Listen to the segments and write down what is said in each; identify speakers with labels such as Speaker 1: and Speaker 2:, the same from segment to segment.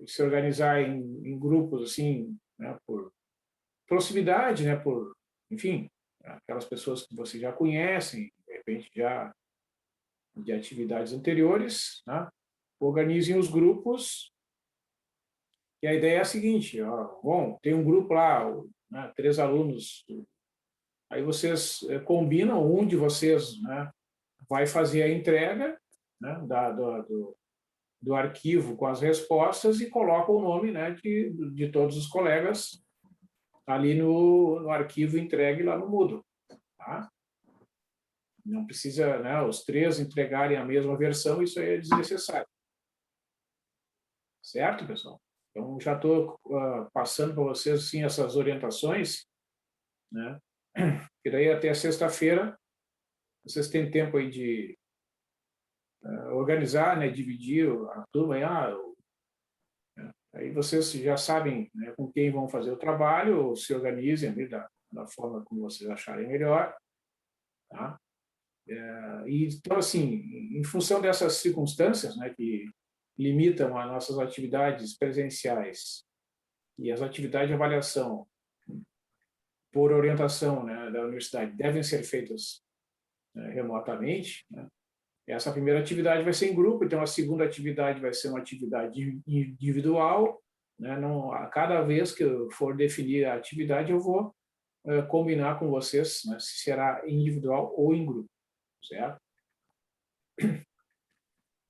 Speaker 1: Se organizar em grupos assim, né, por proximidade, né, por, enfim, aquelas pessoas que você já conhecem, de repente já de atividades anteriores, né, organizem os grupos. E a ideia é a seguinte: ó, bom, tem um grupo lá, né, 3 alunos, aí vocês combinam, um de vocês, né, vai fazer a entrega, né, do arquivo com as respostas e coloca o nome, né, de todos os colegas ali no arquivo entregue lá no Moodle. Tá? Não precisa, né, os 3 entregarem a mesma versão, isso aí é desnecessário. Certo, pessoal? Então, já estou passando para vocês assim, essas orientações, né? E daí até sexta-feira vocês têm tempo aí de organizar, né, dividir a turma aí, aí vocês já sabem, né, com quem vão fazer o trabalho, ou se organizem ali da forma como vocês acharem melhor, tá? E então assim, em função dessas circunstâncias, né, que limitam as nossas atividades presenciais e as atividades de avaliação por orientação, né, da universidade devem ser feitas, né, remotamente, né? Essa primeira atividade vai ser em grupo, então a segunda atividade vai ser uma atividade individual, né? Não, a cada vez que eu for definir a atividade, eu vou combinar com vocês, né, se será individual ou em grupo, certo?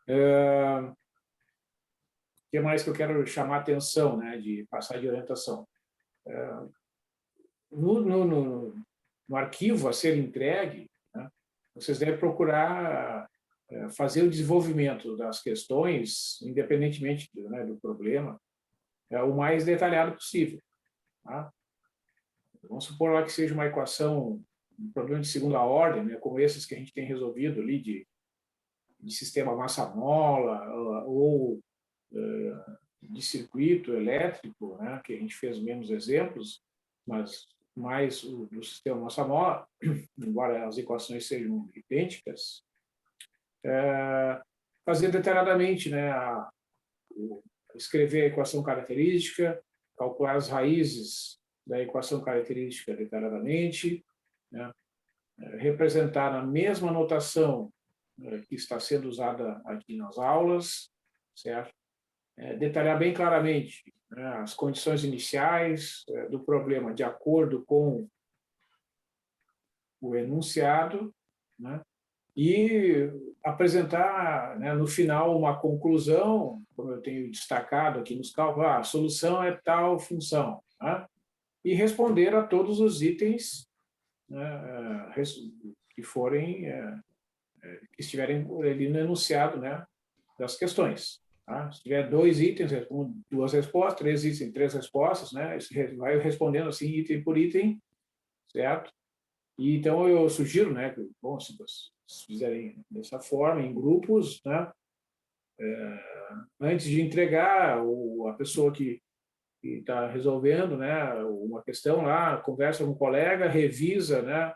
Speaker 1: O que mais que eu quero chamar a atenção, né, de passar de orientação? No arquivo a ser entregue, né, vocês devem procurar fazer o desenvolvimento das questões, independentemente né, do problema, o mais detalhado possível. Tá? Vamos supor lá que seja uma equação, um problema de segunda ordem, né, como esses que a gente tem resolvido ali de sistema massa-mola ou de circuito elétrico, né, que a gente fez menos exemplos, mas mais do sistema massa-mola, embora as equações sejam idênticas, fazer detalhadamente, né, escrever a equação característica, calcular as raízes da equação característica detalhadamente, né, representar na mesma notação que está sendo usada aqui nas aulas, certo? Detalhar bem claramente, né, as condições iniciais do problema de acordo com o enunciado, né, e apresentar, né, no final uma conclusão, como eu tenho destacado aqui nos cálculos, a solução é tal função, né, e responder a todos os itens, né, que forem, que estiverem ali no enunciado, né, das questões. Tá? Se tiver 2 itens, respondo 2 respostas, 3 itens, 3 respostas, né, vai respondendo assim item por item, certo? E então eu sugiro, né, que, bom, se vocês fizerem dessa forma, em grupos, né, antes de entregar, a pessoa que está resolvendo, né, uma questão lá, conversa com um colega, revisa, né,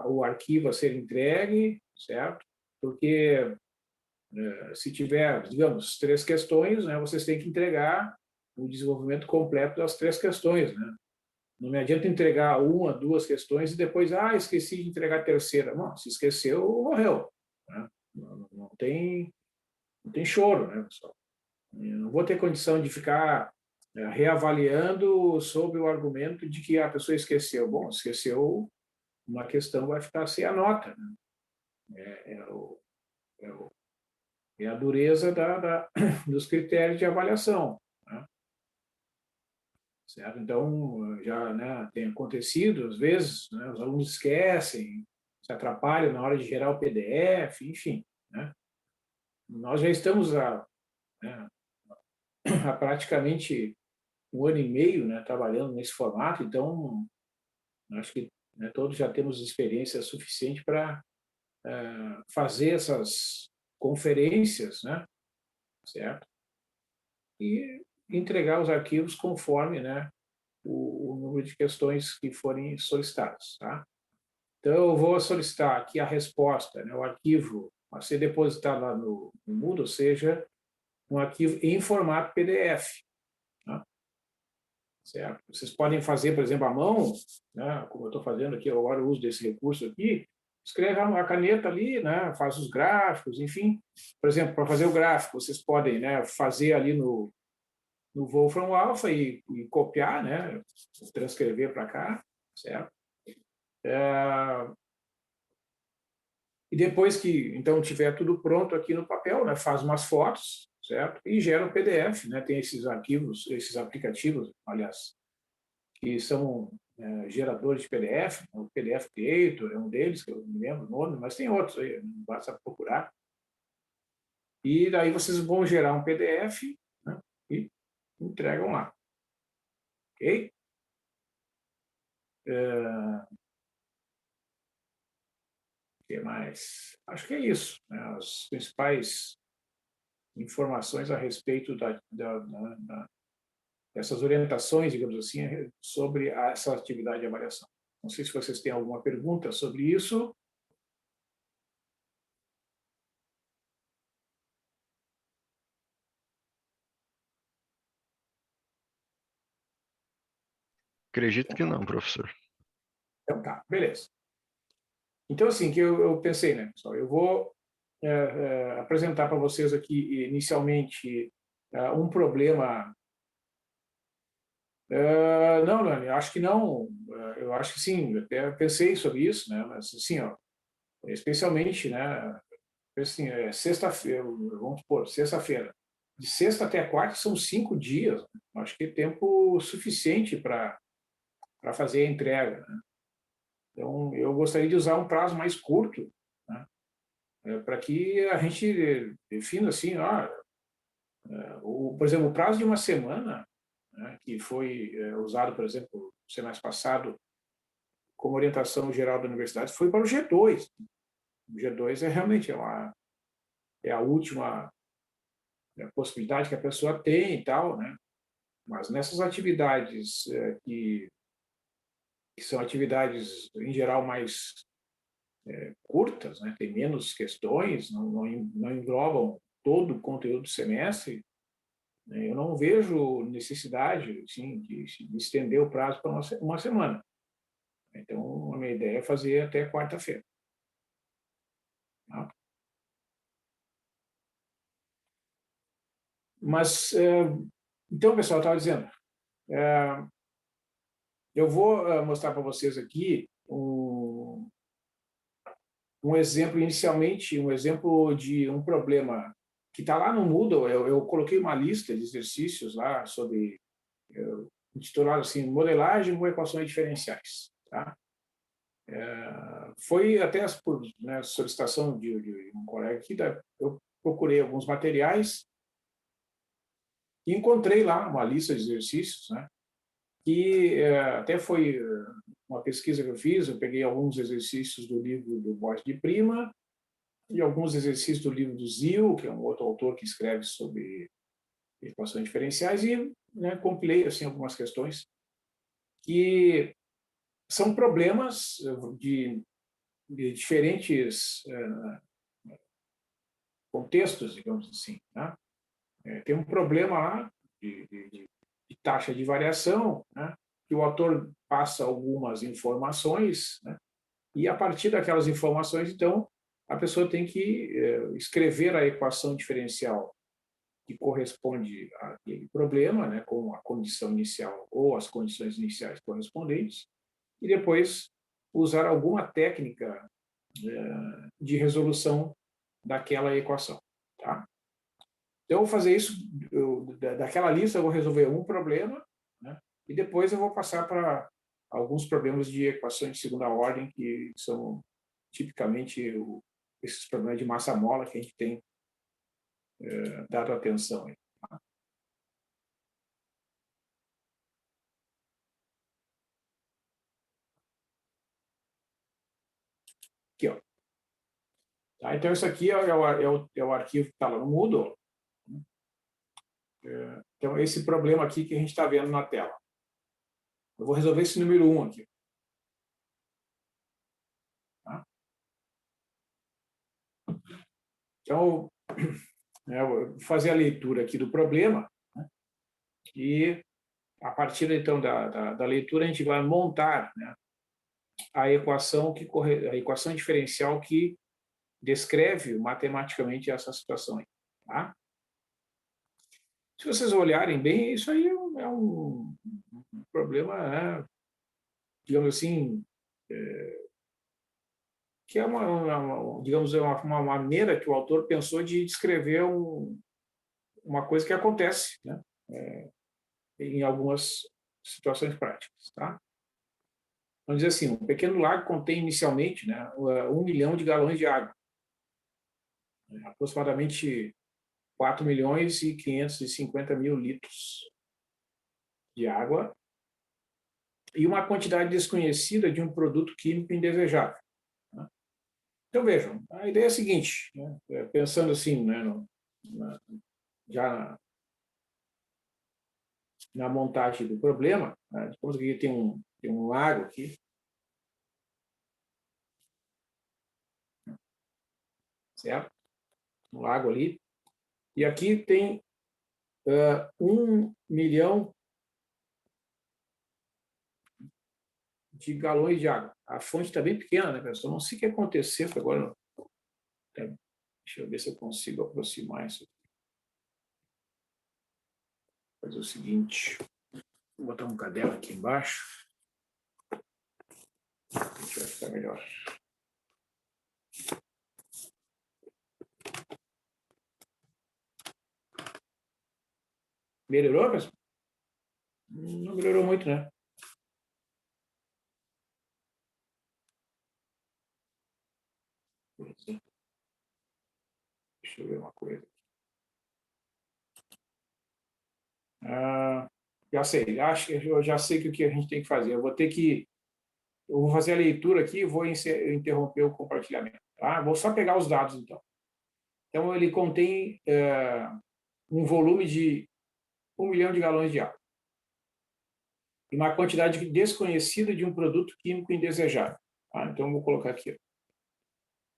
Speaker 1: o arquivo a ser entregue, certo? Porque se tiver, digamos, 3 questões, né, vocês têm que entregar o desenvolvimento completo das 3 questões, né? Não me adianta entregar uma, duas questões e depois, esqueci de entregar a terceira. Não, se esqueceu, morreu. Né? Não tem choro, né, pessoal? Eu não vou ter condição de ficar reavaliando sob o argumento de que a pessoa esqueceu. Bom, esqueceu, uma questão vai ficar sem a nota. Né? É, é, o, é, o, é a dureza dos critérios de avaliação. Né? Certo? Então, já, né, tem acontecido, às vezes, né, os alunos esquecem, se atrapalham na hora de gerar o PDF, enfim. Né? Nós já estamos né, há praticamente 1 ano e meio, né, trabalhando nesse formato, então, acho que, né, todos já temos experiência suficiente para fazer essas conferências, né, certo? E entregar os arquivos conforme, né, o número de questões que forem solicitadas, tá? Então, eu vou solicitar aqui a resposta, né, o arquivo a ser depositado lá no Moodle, ou seja, um arquivo em formato PDF, tá? Certo? Vocês podem fazer, por exemplo, à mão, né, como eu estou fazendo aqui, agora eu uso desse recurso aqui, escreve a caneta ali, né, faz os gráficos, enfim. Por exemplo, para fazer o gráfico, vocês podem, né, fazer ali no Wolfram Alpha e copiar, né, transcrever para cá, certo? E depois que, então, tiver tudo pronto aqui no papel, né, faz umas fotos, certo? E gera um PDF, né? Tem esses arquivos, esses aplicativos, aliás, que são geradores de PDF. O PDF Creator é um deles, que eu não me lembro o nome, mas tem outros aí, basta procurar. E daí vocês vão gerar um PDF, né, e entregam lá. Ok? O que mais? Acho que é isso, né? As principais informações a respeito dessas orientações, digamos assim, sobre essa atividade de avaliação. Não sei se vocês têm alguma pergunta sobre isso.
Speaker 2: Acredito que não, professor.
Speaker 1: Então tá, beleza. Então, assim, que eu pensei, né, pessoal, eu vou apresentar para vocês aqui, inicialmente, um problema. Não, Dani, acho que não. Eu acho que sim, eu até pensei sobre isso, né, mas, assim, ó, especialmente, né, assim, sexta-feira, vamos supor, sexta-feira. De sexta até quarta são 5 dias. Né? Acho que é tempo suficiente para fazer a entrega. Né? Então, eu gostaria de usar um prazo mais curto, né? Para que a gente defina assim, por exemplo, o prazo de uma semana, né, que foi usado, por exemplo, no semestre passado, como orientação geral da universidade, foi para o G2. O G2 realmente é a última possibilidade que a pessoa tem e tal, né? Mas nessas atividades que são atividades, em geral, mais curtas, né? Tem menos questões, não englobam todo o conteúdo do semestre, né? Eu não vejo necessidade assim, de estender o prazo para uma semana. Então, a minha ideia é fazer até quarta-feira. Tá? Mas, então, pessoal, eu estava dizendo, eu vou mostrar para vocês aqui um exemplo, inicialmente, um exemplo de um problema que está lá no Moodle. Eu coloquei uma lista de exercícios lá sobre, intitulado assim, modelagem com equações diferenciais. Tá? Foi até por, né, solicitação de um colega aqui, eu procurei alguns materiais e encontrei lá uma lista de exercícios, né, que até foi uma pesquisa que eu fiz. Eu peguei alguns exercícios do livro do Borges de Prima e alguns exercícios do livro do Zil, que é um outro autor que escreve sobre equações diferenciais, e, né, compilei assim, algumas questões que são problemas de diferentes contextos, digamos assim. Né? Tem um problema lá de taxa de variação, né? que o autor passa algumas informações, né? E a partir daquelas informações, então, a pessoa tem que escrever a equação diferencial que corresponde àquele problema, né, com a condição inicial ou as condições iniciais correspondentes, e depois usar alguma técnica de resolução daquela equação. Tá? Então, eu vou fazer isso, daquela lista eu vou resolver um problema, né, e depois eu vou passar para alguns problemas de equações de segunda ordem, que são tipicamente esses problemas de massa-mola que a gente tem dado atenção. Aí. Aqui, ó. Tá? Então, isso aqui é o arquivo que está lá no Moodle. Então, esse problema aqui que a gente está vendo na tela. Eu vou resolver esse número 1 aqui. Tá? Então, eu vou fazer a leitura aqui do problema, né? E, a partir, então, da leitura, a gente vai montar, né, a equação diferencial que descreve matematicamente essa situação. Aí, tá? Se vocês olharem bem, isso aí é um problema, né, digamos assim, que é digamos, uma maneira que o autor pensou de descrever uma coisa que acontece, né, em algumas situações práticas. Tá? Vamos dizer assim, um pequeno lago contém inicialmente, né, 1 milhão de galões de água, né, aproximadamente 4 milhões e 550 mil litros de água e uma quantidade desconhecida de um produto químico indesejável. Né? Então, vejam, a ideia é a seguinte, né, pensando assim, né, já na montagem do problema, né, digamos que tem um lago aqui, certo? Um lago ali, e aqui tem 1 milhão de galões de água. A fonte está bem pequena, né, pessoal? Não sei o que aconteceu, agora. Deixa eu ver se eu consigo aproximar isso. Vou fazer o seguinte, vou botar um caderno aqui embaixo. A gente vai ficar melhor. Melhorou, pessoal? Não melhorou muito, né? Deixa eu ver uma coisa. Já sei, acho que eu já sei o que a gente tem que fazer. Eu vou fazer a leitura aqui e vou interromper o compartilhamento. Tá? Vou só pegar os dados, então. Então, ele contém um volume de 1 milhão de galões de água e uma quantidade desconhecida de um produto químico indesejável. Tá? Então, eu vou colocar aqui.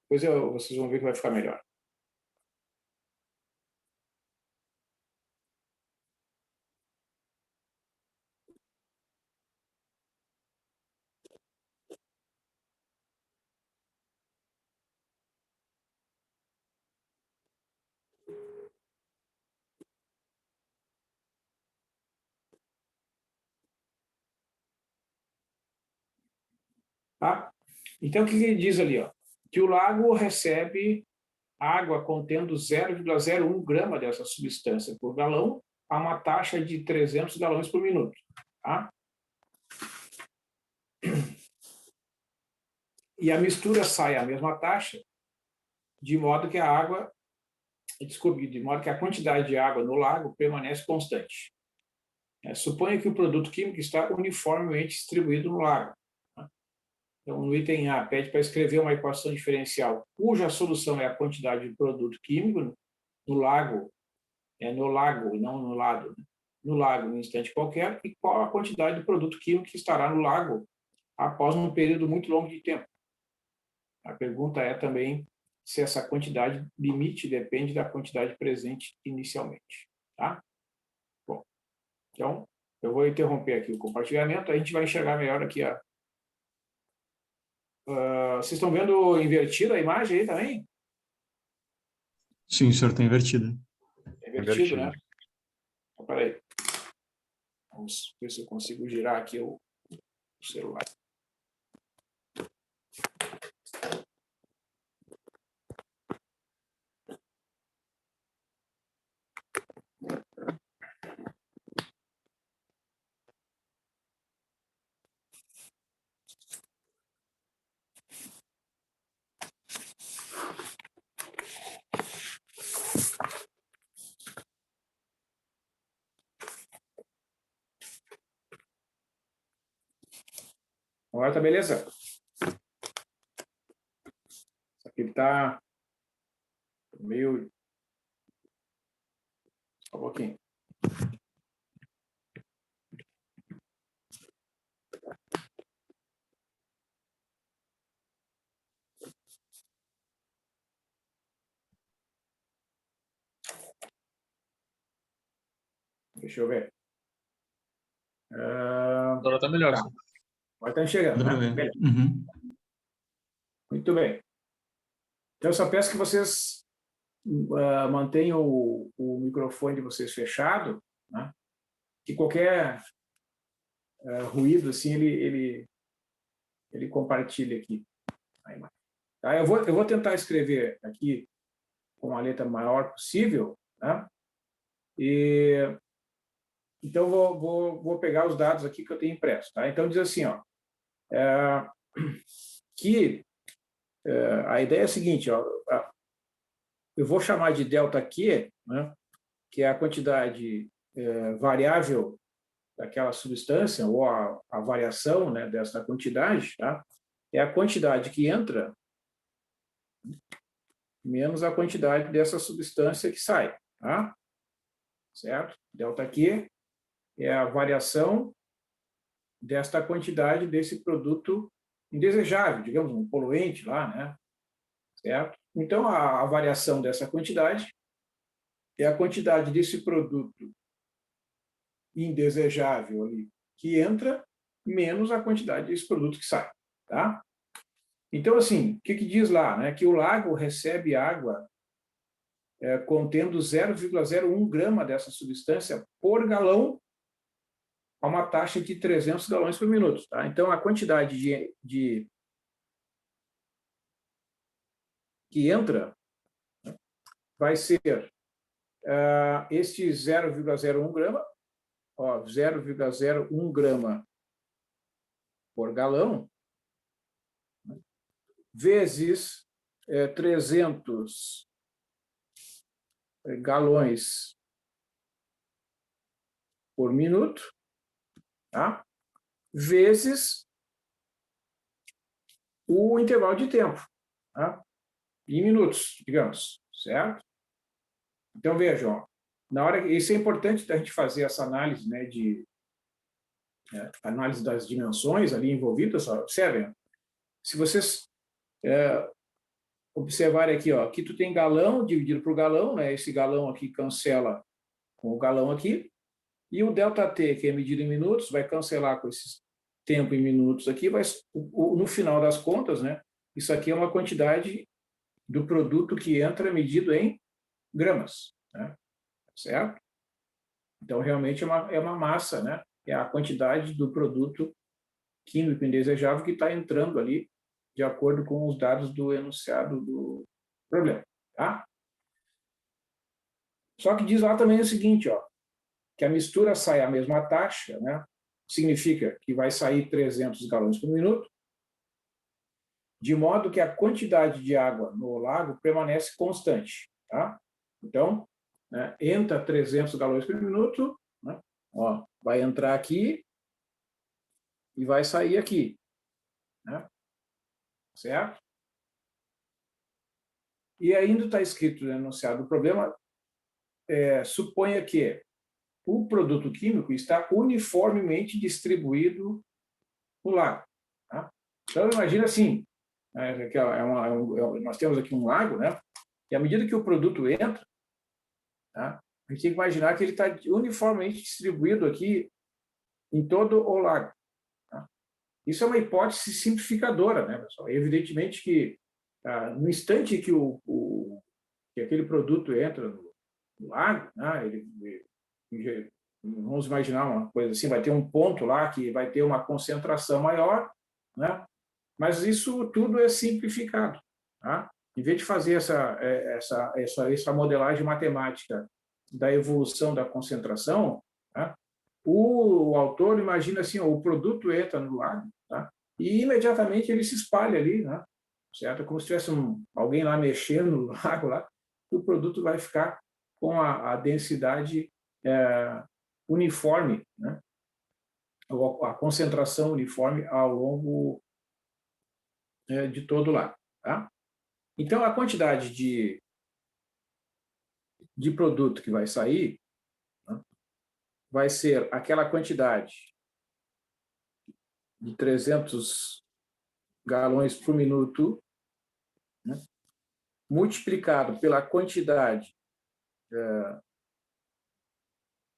Speaker 1: Depois vocês vão ver que vai ficar melhor. Tá? Então, o que ele diz ali? Ó? Que o lago recebe água contendo 0,01 grama dessa substância por galão a uma taxa de 300 galões por minuto. Tá? E a mistura sai à mesma taxa, de modo que a quantidade de água no lago permanece constante. Suponha que o produto químico está uniformemente distribuído no lago. Então, no item A, pede para escrever uma equação diferencial cuja solução é a quantidade de produto químico no lago, no lago, não no lado, né? No lago, em um instante qualquer, e qual a quantidade de produto químico que estará no lago após um período muito longo de tempo. A pergunta é também se essa quantidade limite depende da quantidade presente inicialmente. Tá? Bom, então, Eu vou interromper aqui o compartilhamento, a gente vai enxergar melhor aqui. Vocês estão vendo invertida a imagem aí também?
Speaker 3: Sim, o senhor está invertida.
Speaker 1: Invertido, né? Então, peraí. Vamos ver se eu consigo girar aqui o celular. Agora tá beleza? Isso aqui está meio... Só um pouquinho. Deixa eu ver.
Speaker 4: Agora tá melhor.
Speaker 1: Tá.
Speaker 4: Senhor.
Speaker 1: Agora está chegando,
Speaker 3: Dá pra
Speaker 1: né?
Speaker 3: ver.
Speaker 1: Beleza.
Speaker 3: Uhum.
Speaker 1: Muito bem. Então, eu só peço que vocês mantenham o microfone de vocês fechado, né? Que qualquer ruído, assim, ele compartilha aqui. Aí, tá? Eu vou tentar escrever aqui com a letra maior possível, né? E então vou pegar os dados aqui que eu tenho impresso, tá? Então diz assim, ó, que a ideia é a seguinte, ó, eu vou chamar de delta Q, né? Que é a quantidade variável daquela substância ou a variação, né, dessa quantidade, tá? É a quantidade que entra menos a quantidade dessa substância que sai, tá? Certo? Delta Q é a variação desta quantidade desse produto indesejável, digamos, um poluente lá, né? Certo? Então, a variação dessa quantidade é a quantidade desse produto indesejável ali que entra menos a quantidade desse produto que sai, tá? Então, assim, o que diz lá, né? Que o lago recebe água contendo 0,01 grama dessa substância por galão a uma taxa de 300 galões por minuto. Tá? Então, a quantidade que entra vai ser este 0,01 grama, 0,01 grama por galão, vezes 300 galões por minuto, tá? Vezes o intervalo de tempo, tá? Em minutos, digamos, certo? Então, vejam, ó, na hora, isso é importante a gente fazer essa análise, né, de análise das dimensões ali envolvidas, ó, observem, se vocês observarem aqui, ó, aqui tu tem galão dividido por galão, né, esse galão aqui cancela com o galão aqui, e o ΔT, que é medido em minutos, vai cancelar com esse tempo em minutos aqui, no final das contas, né, isso aqui é uma quantidade do produto que entra medido em gramas, né, certo? Então, realmente é uma massa, né, é a quantidade do produto químico indesejável que está entrando ali, de acordo com os dados do enunciado do problema, tá? Só que diz lá também o seguinte, ó, que a mistura sai à mesma taxa, né? Significa que vai sair 300 galões por minuto, de modo que a quantidade de água no lago permanece constante, tá? Então, né, entra 300 galões por minuto, né? Ó, vai entrar aqui e vai sair aqui, né? Certo? E ainda está escrito no enunciado do problema, suponha que o produto químico está uniformemente distribuído no lago. Tá? Então, imagina assim, né, que nós temos aqui um lago, né? E à medida que o produto entra, tá? A gente tem que imaginar que ele está uniformemente distribuído aqui em todo o lago. Tá? Isso é uma hipótese simplificadora, né, pessoal? Evidentemente que no instante que que aquele produto entra no lago, né, vamos imaginar uma coisa assim, vai ter um ponto lá que vai ter uma concentração maior, né? Mas isso tudo é simplificado. Tá? Em vez de fazer essa modelagem matemática da evolução da concentração, tá? O autor imagina assim, o produto entra no lago, tá? E imediatamente ele se espalha ali, né? Certo? Como se tivesse alguém lá mexendo no lago lá, o produto vai ficar com a densidade uniforme, né? A concentração uniforme ao longo de todo o lago. Tá? Então, a quantidade de produto que vai sair, né, vai ser aquela quantidade de 300 galões por minuto, né, multiplicado pela quantidade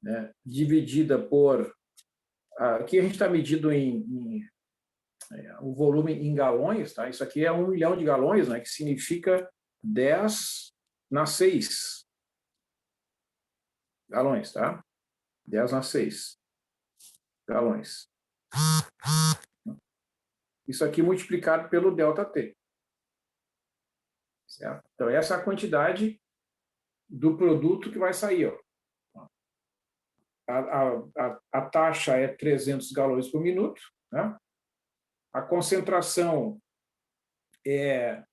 Speaker 1: né, dividida por... Aqui a gente está medindo o volume em galões, tá? Isso aqui é 1 milhão de galões, né, que significa 10⁶ galões, tá? 10⁶ galões. Isso aqui multiplicado pelo ΔT. Certo? Então, essa é a quantidade do produto que vai sair. Ó. A taxa é 300 galões por minuto. Né? A concentração é...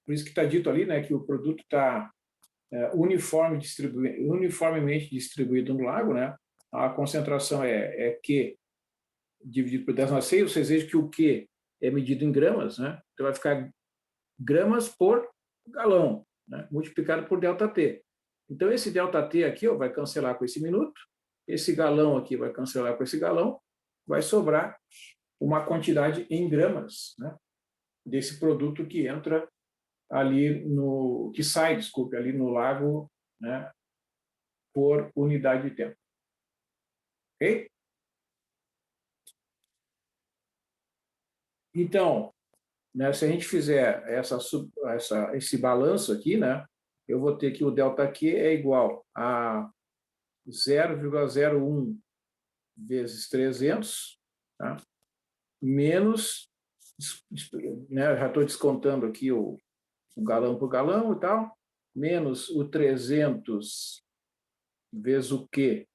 Speaker 1: Por isso que está dito ali, né, que o produto está uniformemente distribuído no lago. Né? A concentração é Q dividido por 10⁶, vocês vejam que o Q é medido em gramas, né? Então vai ficar gramas por galão, né? Multiplicado por ΔT. Então, esse ΔT aqui vai cancelar com esse minuto, esse galão aqui vai cancelar com esse galão, vai sobrar uma quantidade em gramas, né? Desse produto que entra ali que sai, desculpe, ali no lago, né? Por unidade de tempo. Ok? Então, né, se a gente fizer esse balanço aqui, né, eu vou ter que o ΔQ é igual a 0,01 vezes 300, tá? Menos, né, já estou descontando aqui o galão por galão e tal, menos o 300 vezes o Q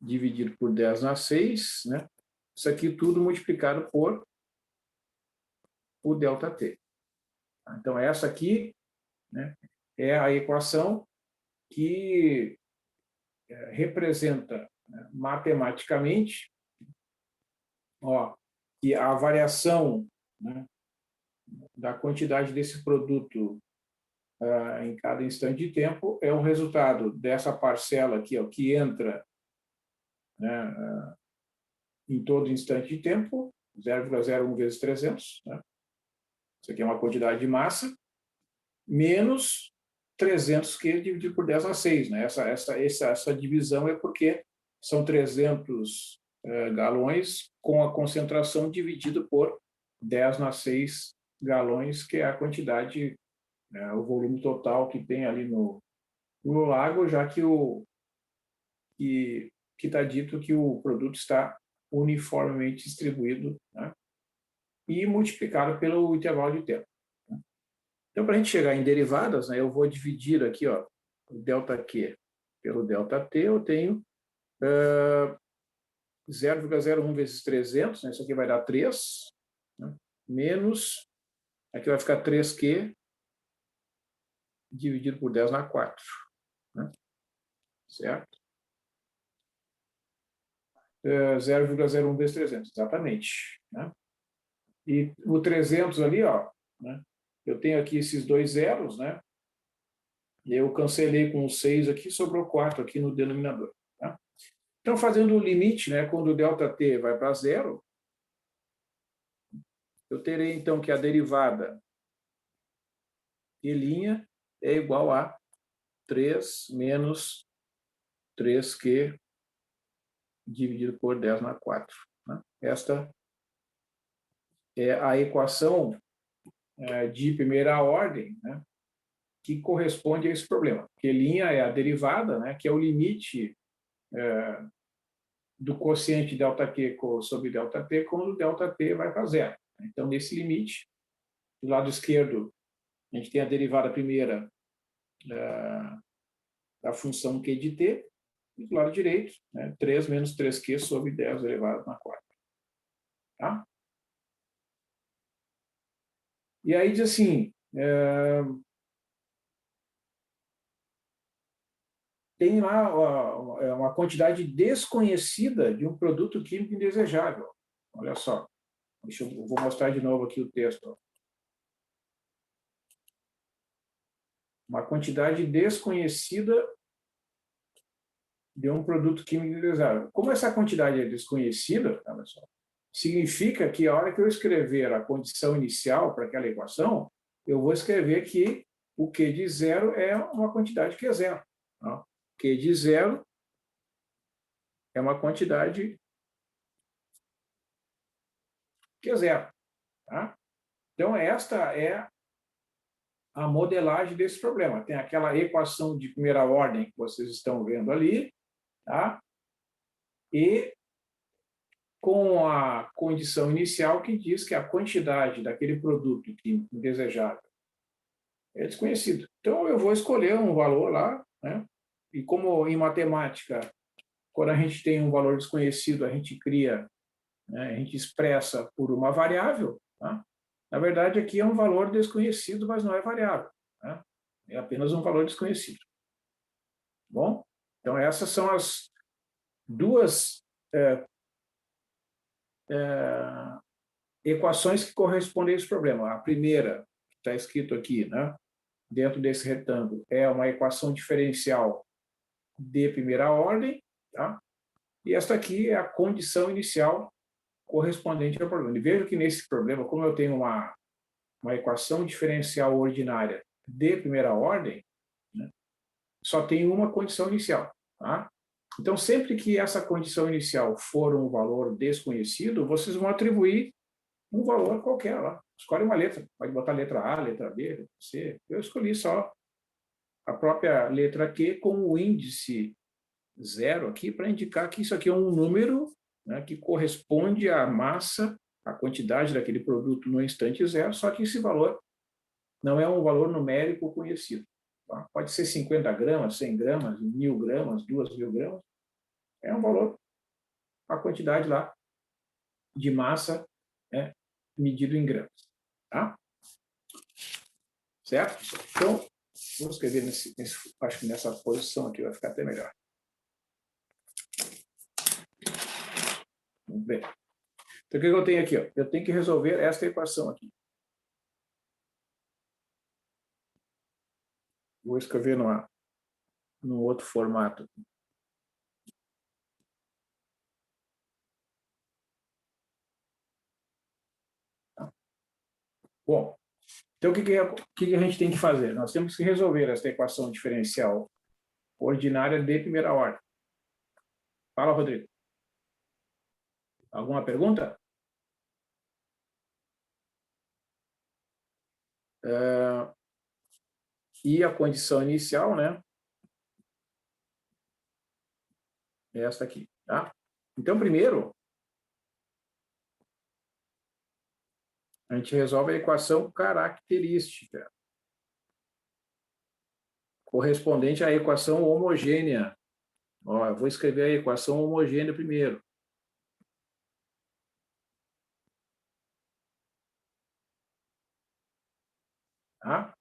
Speaker 1: dividido por 10⁶, né? Isso aqui tudo multiplicado por o ΔT. Então, essa aqui, né, é a equação que representa, né, matematicamente, ó, que a variação, né, da quantidade desse produto em cada instante de tempo é o resultado dessa parcela aqui, ó, que entra, né, em todo instante de tempo, 0,01 vezes 300, né? Isso aqui é uma quantidade de massa, menos 300 Q dividido por 10⁶, né? Essa divisão é porque são 300 galões com a concentração dividida por 10⁶ galões, que é a quantidade, o volume total que tem ali no lago, já que está dito que o produto está uniformemente distribuído, né? E multiplicado pelo intervalo de tempo. Então, para a gente chegar em derivadas, né, eu vou dividir aqui, ó, o ΔQ pelo ΔT, eu tenho 0,01 vezes 300, né, isso aqui vai dar 3, né, menos, aqui vai ficar 3Q dividido por 10⁴, né, certo? 0,01 vezes 300, exatamente. Né? E o 300 ali, ó, né, eu tenho aqui esses dois zeros, né? E eu cancelei com o 6 aqui, sobrou 4 aqui no denominador. Tá? Então, fazendo o limite, né, quando o ΔT vai para zero, eu terei, então, que a derivada E' é igual a 3 menos 3Q dividido por 10 na 4. Né? Esta é a equação de primeira ordem, né, que corresponde a esse problema. Q' é a derivada, né, que é o limite do quociente ΔQ sobre ΔT quando ΔT vai para zero. Então, nesse limite, do lado esquerdo, a gente tem a derivada primeira da função Q de t, e do lado direito, né, 3 menos 3Q sobre 10 elevado na 4. Tá? E aí diz assim, tem lá uma quantidade desconhecida de um produto químico indesejável. Olha só, eu vou mostrar de novo aqui o texto. Uma quantidade desconhecida de um produto químico indesejável. Como essa quantidade é desconhecida, olha só, significa que a hora que eu escrever a condição inicial para aquela equação, eu vou escrever que o Q de zero é uma quantidade que é zero. Tá? Q de zero é uma quantidade que é zero. Tá? Então, esta é a modelagem desse problema. Tem aquela equação de primeira ordem que vocês estão vendo ali, tá? E com a condição inicial que diz que a quantidade daquele produto químico indesejável é desconhecido. Então, eu vou escolher um valor lá, né? E como em matemática, quando a gente tem um valor desconhecido, a gente cria, né? A gente expressa por uma variável, tá? Na verdade, aqui é um valor desconhecido, mas não é variável, né? É apenas um valor desconhecido. Bom? Então, essas são as duas equações que correspondem a esse problema. A primeira, que está escrito aqui, né, dentro desse retângulo, é uma equação diferencial de primeira ordem, tá? E esta aqui é a condição inicial correspondente ao problema. E veja que nesse problema, como eu tenho uma equação diferencial ordinária de primeira ordem, né, só tem uma condição inicial, tá? Então, sempre que essa condição inicial for um valor desconhecido, vocês vão atribuir um valor qualquer lá. Escolhe uma letra. Pode botar letra A, letra B, letra C. Eu escolhi só a própria letra Q com o índice zero aqui para indicar que isso aqui é um número, né, que corresponde à massa, à quantidade daquele produto no instante zero, só que esse valor não é um valor numérico conhecido. Tá? Pode ser 50 gramas, 100 gramas, 1.000 gramas, 2.000 gramas. É um valor, a quantidade lá de massa, né, medido em gramas. Tá? Certo? Então, vou escrever acho que nessa posição aqui vai ficar até melhor. Muito bem. Então, o que eu tenho aqui? Ó? Eu tenho que resolver esta equação aqui. Vou escrever num outro formato. Bom, então o que a gente tem que fazer? Nós temos que resolver esta equação diferencial ordinária de primeira ordem. Fala, Rodrigo. Alguma pergunta? E a condição inicial, né? É esta aqui, tá? Então, primeiro, a gente resolve a equação característica, correspondente à equação homogênea. Ó, eu vou escrever a equação homogênea primeiro. Tá?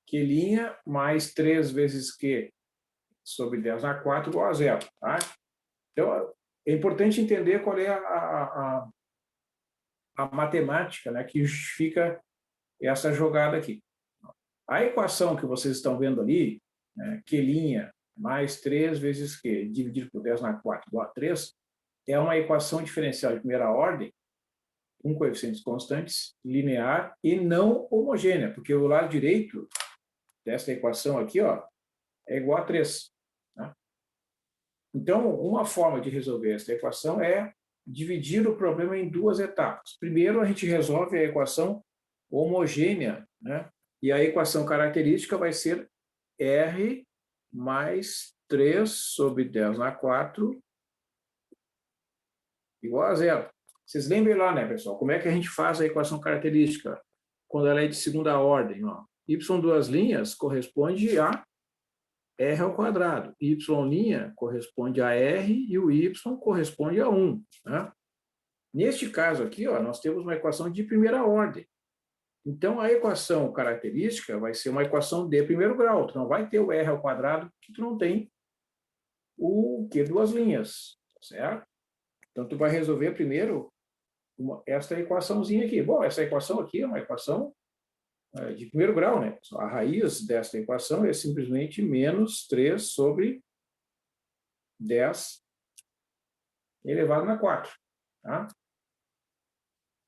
Speaker 1: Q' mais 3 vezes Q sobre 10 na 4 igual a zero. Tá? Então, é importante entender qual é a matemática, né, que justifica essa jogada aqui. A equação que vocês estão vendo ali, né, Q' mais 3 vezes Q dividido por 10 na 4 igual a 3, é uma equação diferencial de primeira ordem, com coeficientes constantes, linear e não homogênea, porque o lado direito dessa equação aqui, ó, é igual a 3. Tá? Então, uma forma de resolver essa equação é dividir o problema em duas etapas. Primeiro, a gente resolve a equação homogênea, né? E a equação característica vai ser R mais 3 sobre 10 na 4 igual a zero. Vocês lembram lá, né, pessoal, como é que a gente faz a equação característica quando ela é de segunda ordem? Ó? Y duas linhas corresponde a R ao quadrado. Y' corresponde a R e o Y corresponde a 1. Né? Neste caso aqui, ó, nós temos uma equação de primeira ordem. Então, a equação característica vai ser uma equação de primeiro grau. Tu não vai ter o R ao quadrado, porque tu não tem o Q duas linhas, certo? Então, tu vai resolver primeiro esta equaçãozinha aqui. Bom, essa equação aqui é uma equação de primeiro grau, né? A raiz desta equação é simplesmente menos 3 sobre 10 elevado na 4. Tá?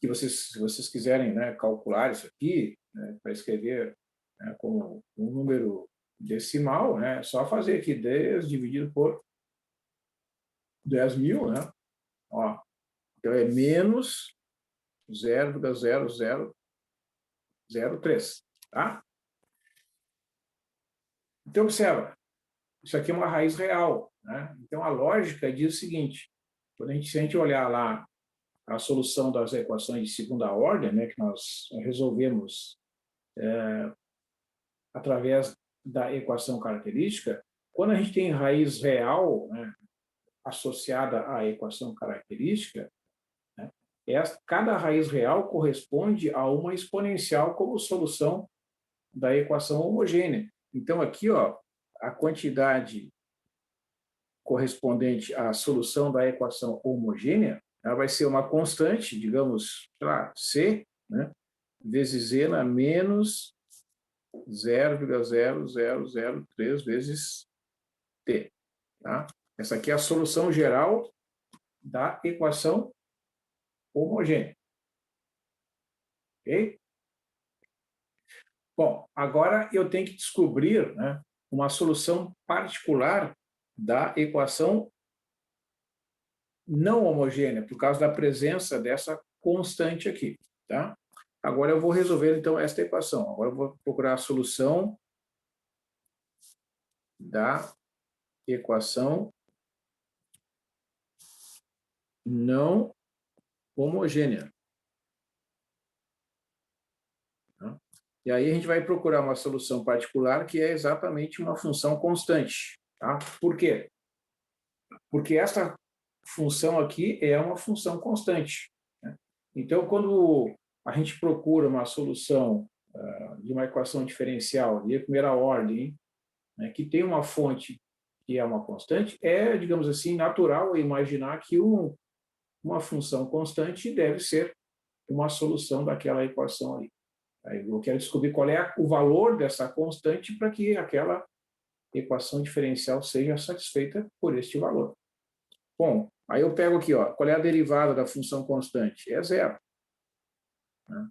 Speaker 1: Que vocês, se vocês quiserem, né, calcular isso aqui, né, para escrever, né, como um número decimal, né, é só fazer aqui 10 dividido por 10.000, né? Ó, então é menos 0,0003, tá? Então, observa, isso aqui é uma raiz real, né? Então, a lógica diz o seguinte, se a gente olhar lá a solução das equações de segunda ordem, né, que nós resolvemos através da equação característica, quando a gente tem raiz real, né, associada à equação característica, né, cada raiz real corresponde a uma exponencial como solução da equação homogênea. Então, aqui, ó, a quantidade correspondente à solução da equação homogênea, ela vai ser uma constante, digamos, sei lá, C, né, vezes Z na menos 0,0003 vezes T. Tá? Essa aqui é a solução geral da equação homogênea. Ok? Bom, agora eu tenho que descobrir, né, uma solução particular da equação não homogênea, por causa da presença dessa constante aqui. Tá? Agora eu vou resolver, então, esta equação. Agora eu vou procurar a solução da equação não homogênea. Tá? E aí a gente vai procurar uma solução particular que é exatamente uma função constante. Tá? Por quê? Porque esta função aqui é uma função constante. Né? Então, quando a gente procura uma solução de uma equação diferencial de primeira ordem, né, que tem uma fonte que é uma constante, é, digamos assim, natural imaginar que uma função constante deve ser uma solução daquela equação ali. Aí eu quero descobrir qual é o valor dessa constante para que aquela equação diferencial seja satisfeita por este valor. Bom, aí eu pego aqui, ó, qual é a derivada da função constante? É zero. Né?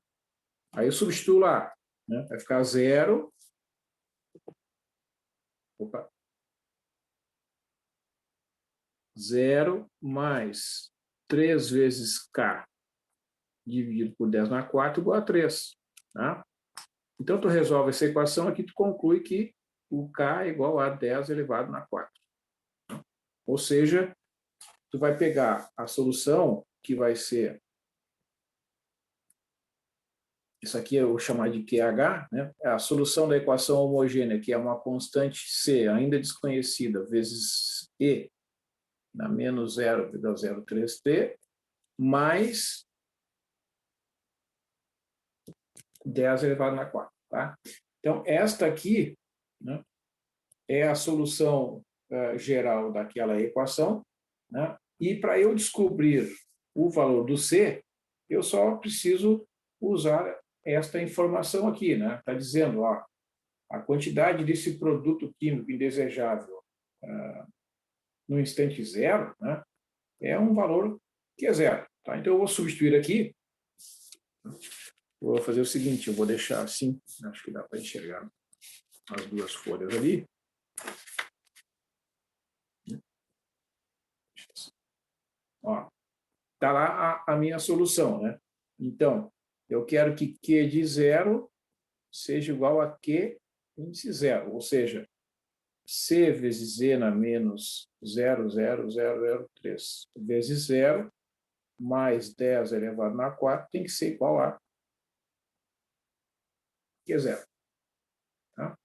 Speaker 1: Aí eu substituo lá, né? Vai ficar zero. Opa. 0 mais 3 vezes K dividido por 10 na 4 igual a 3. Tá? Então, tu resolve essa equação aqui, tu conclui que o K é igual a 10 elevado na 4. Ou seja, tu vai pegar a solução que vai ser, isso aqui eu vou chamar de QH, né? É a solução da equação homogênea, que é uma constante C, ainda desconhecida, vezes E na menos 0,03T, mais 10 elevado na 4. Tá? Então, esta aqui, né, é a solução geral daquela equação. Né? E para eu descobrir o valor do C, eu só preciso usar esta informação aqui. Está dizendo, ó, a quantidade desse produto químico indesejável no instante zero, né, é um valor que é zero. Tá? Então, eu vou substituir aqui. Vou fazer o seguinte, eu vou deixar assim, acho que dá para enxergar as duas folhas ali. está lá a minha solução, né? Então, eu quero que Q de 0 seja igual a Q índice 0, ou seja, C vezes Z na menos 0,0003 vezes 0, mais 10 elevado na 4, tem que ser igual a Q0. Tá?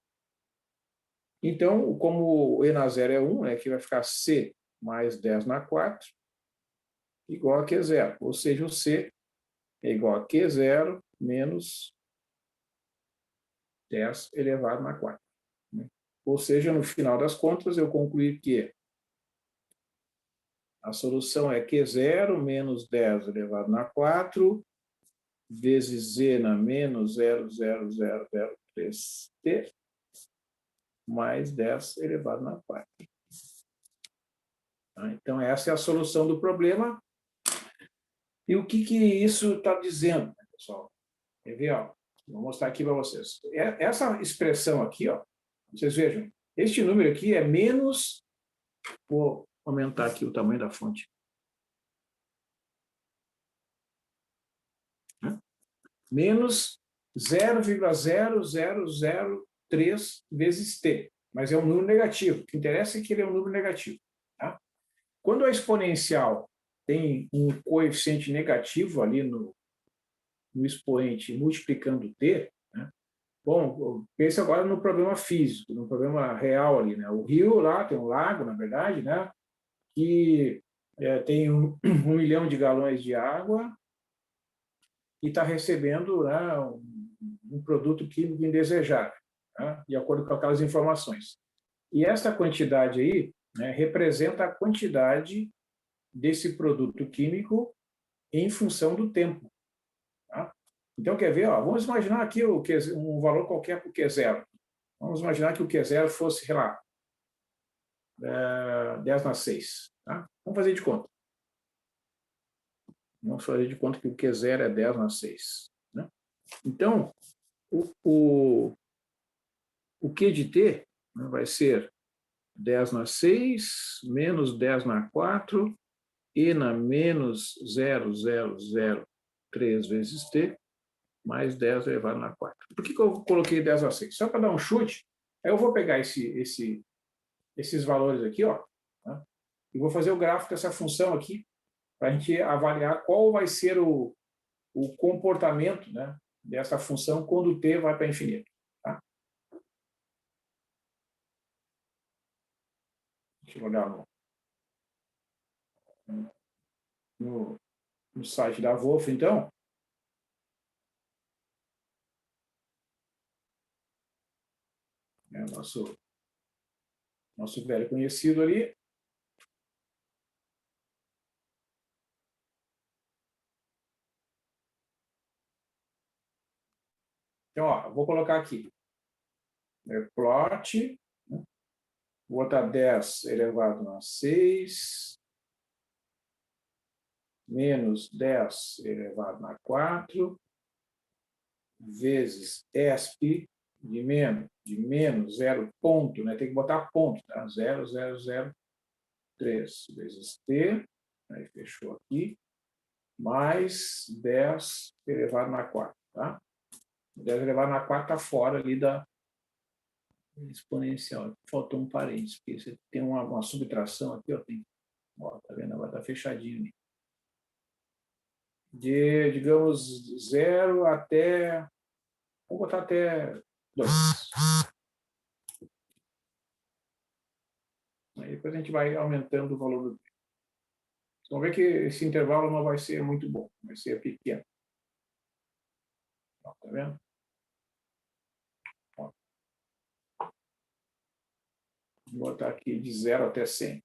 Speaker 1: Então, como o E na 0 é 1, né, aqui vai ficar C mais 10 na 4, igual a Q0. Ou seja, o C é igual a Q0 menos 10 elevado na 4. Né? Ou seja, no final das contas, eu concluí que a solução é Q0 menos 10 elevado na 4, vezes Z na menos 0,0003T, mais 10 elevado na 4. Então, essa é a solução do problema. E o que isso está dizendo, né, pessoal? Quer ver? Ó? Vou mostrar aqui para vocês. Essa expressão aqui, ó, vocês vejam, este número aqui é menos... Vou aumentar aqui o tamanho da fonte. Menos 0,0003 vezes t. Mas é um número negativo. O que interessa é que ele é um número negativo. Tá? Quando a exponencial tem um coeficiente negativo ali no expoente multiplicando t, né? Bom, pense agora no problema físico, no problema real ali, né? O rio lá tem um lago, na verdade, né? Que tem 1 milhão de galões de água e está recebendo, né, um produto químico indesejável, né, de acordo com aquelas informações. E essa quantidade aí, né, representa a quantidade desse produto químico em função do tempo. Tá? Então, quer ver? Ó, vamos imaginar aqui um valor qualquer para o Q0. Vamos imaginar que o Q0 fosse, sei lá, 10 na 6. Tá? Vamos fazer de conta. Vamos fazer de conta que o Q0 é 10 na 6. Né? Então, o Q de T, né, vai ser 10 na 6, menos 10 na 4, e na menos 0,003 vezes T, mais 10 elevado na 4. Por que eu coloquei 10 na 6? Só para dar um chute, aí eu vou pegar esses valores aqui, ó, tá? E vou fazer o gráfico dessa função aqui, para a gente avaliar qual vai ser o comportamento, né, dessa função quando o t vai para infinito. Tá? Deixa eu olhar no site da Wolf, então. É o nosso velho conhecido ali. Então, ó, vou colocar aqui. Plot, né? Vou botar 10 elevado a 6, menos 10 elevado a 4, vezes ESP de menos 0 ponto, né? Tem que botar ponto, tá? 0,003 vezes T, aí fechou aqui, mais 10 elevado a 4, tá? 10 elevado a 4 está fora ali da exponencial. Faltou um parênteses, porque você tem uma subtração aqui, ó, tem, ó, tá vendo? Agora está fechadinho ali. De, digamos, 0 até... Vou botar até 2. Aí depois a gente vai aumentando o valor do tempo. Vamos ver que esse intervalo não vai ser muito bom, vai ser pequeno. Ó, tá vendo? Ó. Vou botar aqui de 0 até 100.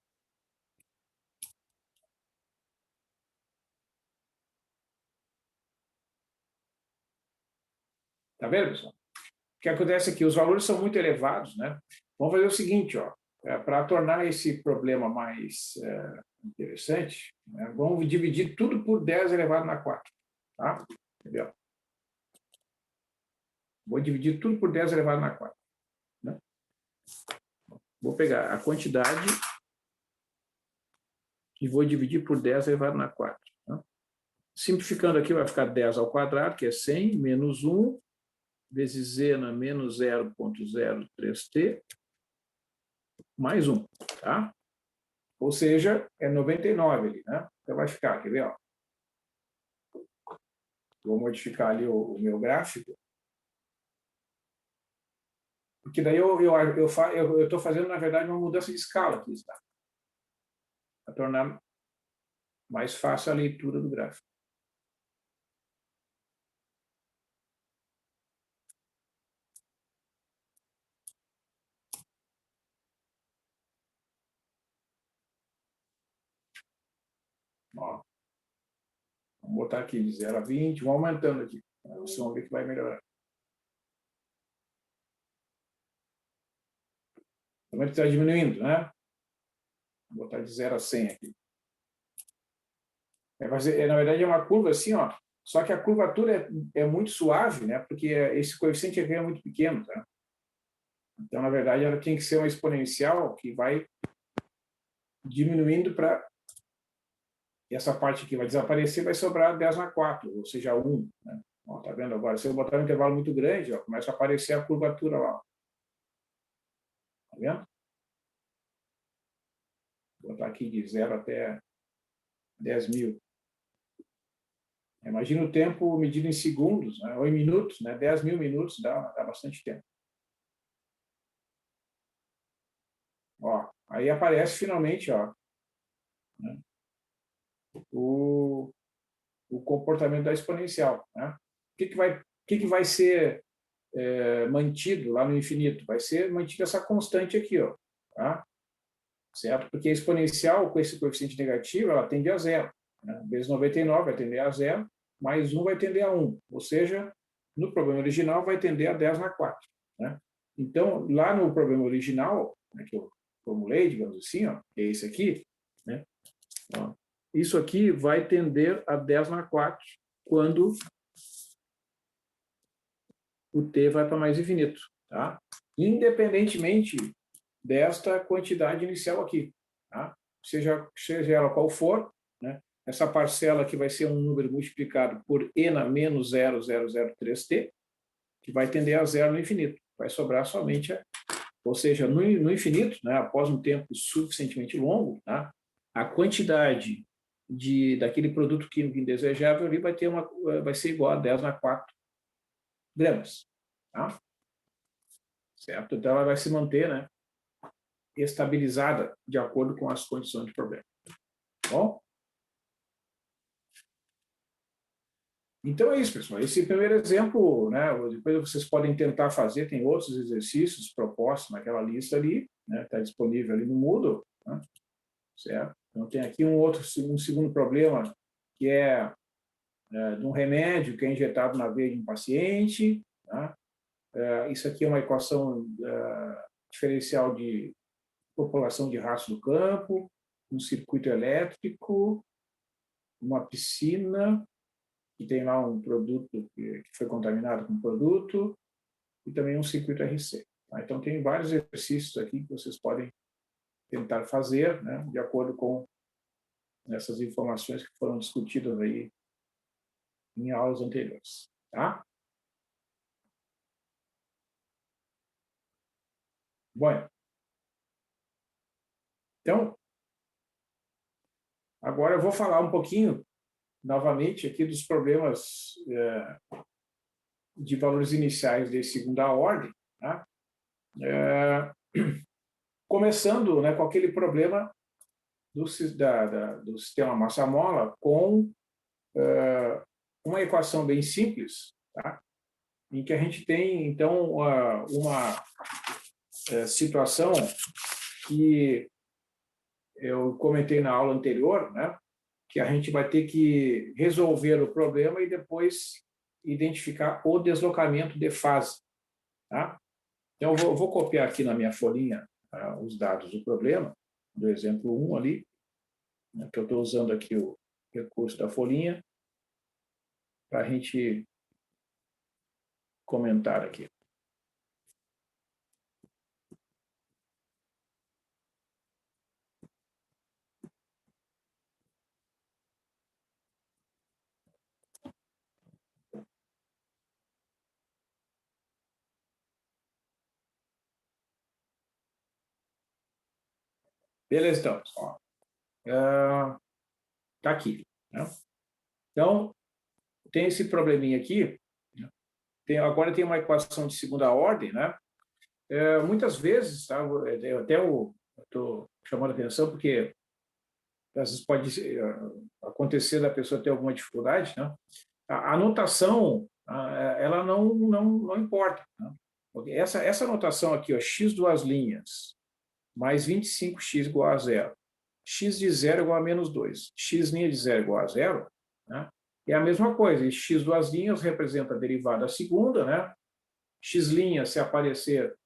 Speaker 1: Tá vendo, pessoal? O que acontece aqui? Os valores são muito elevados, né? Vamos fazer o seguinte, ó, para tornar esse problema mais interessante, né, vamos dividir tudo por 10 elevado na 4. Tá? Entendeu? Vou dividir tudo por 10 elevado na 4. Né? Vou pegar a quantidade e vou dividir por 10 elevado na 4. Tá? Simplificando aqui, vai ficar 10 ao quadrado, que é 100, menos 1, vezes z na menos 0,03t, mais 1. Tá? Ou seja, é 99 ali. Né? Então vai ficar, quer ver? Ó. Vou modificar ali o meu gráfico. Porque daí eu estou fazendo, na verdade, uma mudança de escala aqui, tá? Para tornar mais fácil a leitura do gráfico. Ó, vamos botar aqui de 0 a 20, vamos aumentando aqui. Vocês vão ver que vai melhorar. Também está diminuindo, né? Vou botar de 0 a 100 aqui. Na verdade, é uma curva assim, ó. Só que a curvatura é muito suave, né? Porque esse coeficiente aqui é muito pequeno, tá? Então, na verdade, ela tem que ser uma exponencial que vai diminuindo para... Essa parte aqui vai desaparecer, vai sobrar 10 na 4, ou seja, 1. Né? Ó, tá vendo agora? Se eu botar um intervalo muito grande, ó, começa a aparecer a curvatura lá. Ó. Tá vendo? Vou botar aqui de 0 até 10.000. Imagina o tempo medido em segundos, né? Ou em minutos, né? 10.000 minutos dá bastante tempo. Ó, aí aparece finalmente, ó, né? o comportamento da exponencial. Né? O que vai ser mantido lá no infinito? Vai ser mantida essa constante aqui, ó, tá? Certo? Porque a exponencial, com esse coeficiente negativo, ela tende a zero. Né? Vezes 99 vai tender a zero, mais 1 vai tender a 1. Ou seja, no problema original vai tender a 10 na 4. Né? Então, lá no problema original, né, que eu formulei, digamos assim, ó, que é esse aqui, né? Ó, isso aqui vai tender a 10 na 4 quando o t vai para mais infinito. Tá? Independentemente desta quantidade inicial aqui. Tá? Seja ela qual for, né? Essa parcela aqui vai ser um número multiplicado por e na menos 0,003t, que vai tender a zero no infinito. Vai sobrar somente, ou seja, no infinito, né, após um tempo suficientemente longo, tá, a quantidade daquele produto químico indesejável ali vai ser igual a 10 na 4 gramas. Tá? Certo? Então, ela vai se manter, né, estabilizada de acordo com as condições do problema. Bom? Então é isso, pessoal. Esse primeiro exemplo, né, depois vocês podem tentar fazer, tem outros exercícios propostos naquela lista ali, né, está disponível ali no Moodle, né, certo? Então tem aqui um segundo problema, que é de um remédio que é injetado na veia de um paciente, tá? Isso aqui é uma equação diferencial de população de ratos do campo, um circuito elétrico, uma piscina, que tem lá um produto que foi contaminado com produto, e também um circuito RC. Tá? Então, tem vários exercícios aqui que vocês podem tentar fazer, né, de acordo com essas informações que foram discutidas aí em aulas anteriores. Tá? Bom, então, agora eu vou falar um pouquinho, novamente, aqui dos problemas de valores iniciais de segunda ordem, tá? Começando, né, com aquele problema do sistema massa-mola com uma equação bem simples, tá? Em que a gente tem, então, uma situação que eu comentei na aula anterior, né? Que a gente vai ter que resolver o problema e depois identificar o deslocamento de fase. Tá? Então, eu vou copiar aqui na minha folhinha os dados do problema, do exemplo 1 ali, né, que eu estou usando aqui o recurso da folhinha, para a gente comentar aqui. Beleza, então. Está aqui. Né? Então, tem esse probleminha aqui. Né? Agora tem uma equação de segunda ordem, né? Muitas vezes, tá? Eu até estou chamando a atenção porque às vezes pode acontecer da pessoa ter alguma dificuldade, né? A notação, ela não importa. Né? Porque essa notação aqui, ó, x duas linhas, mais 25x igual a zero, x de zero igual a menos 2, x' de zero igual a zero, né? É a mesma coisa, e x duas linhas representa a derivada segunda, né? X', se aparecer,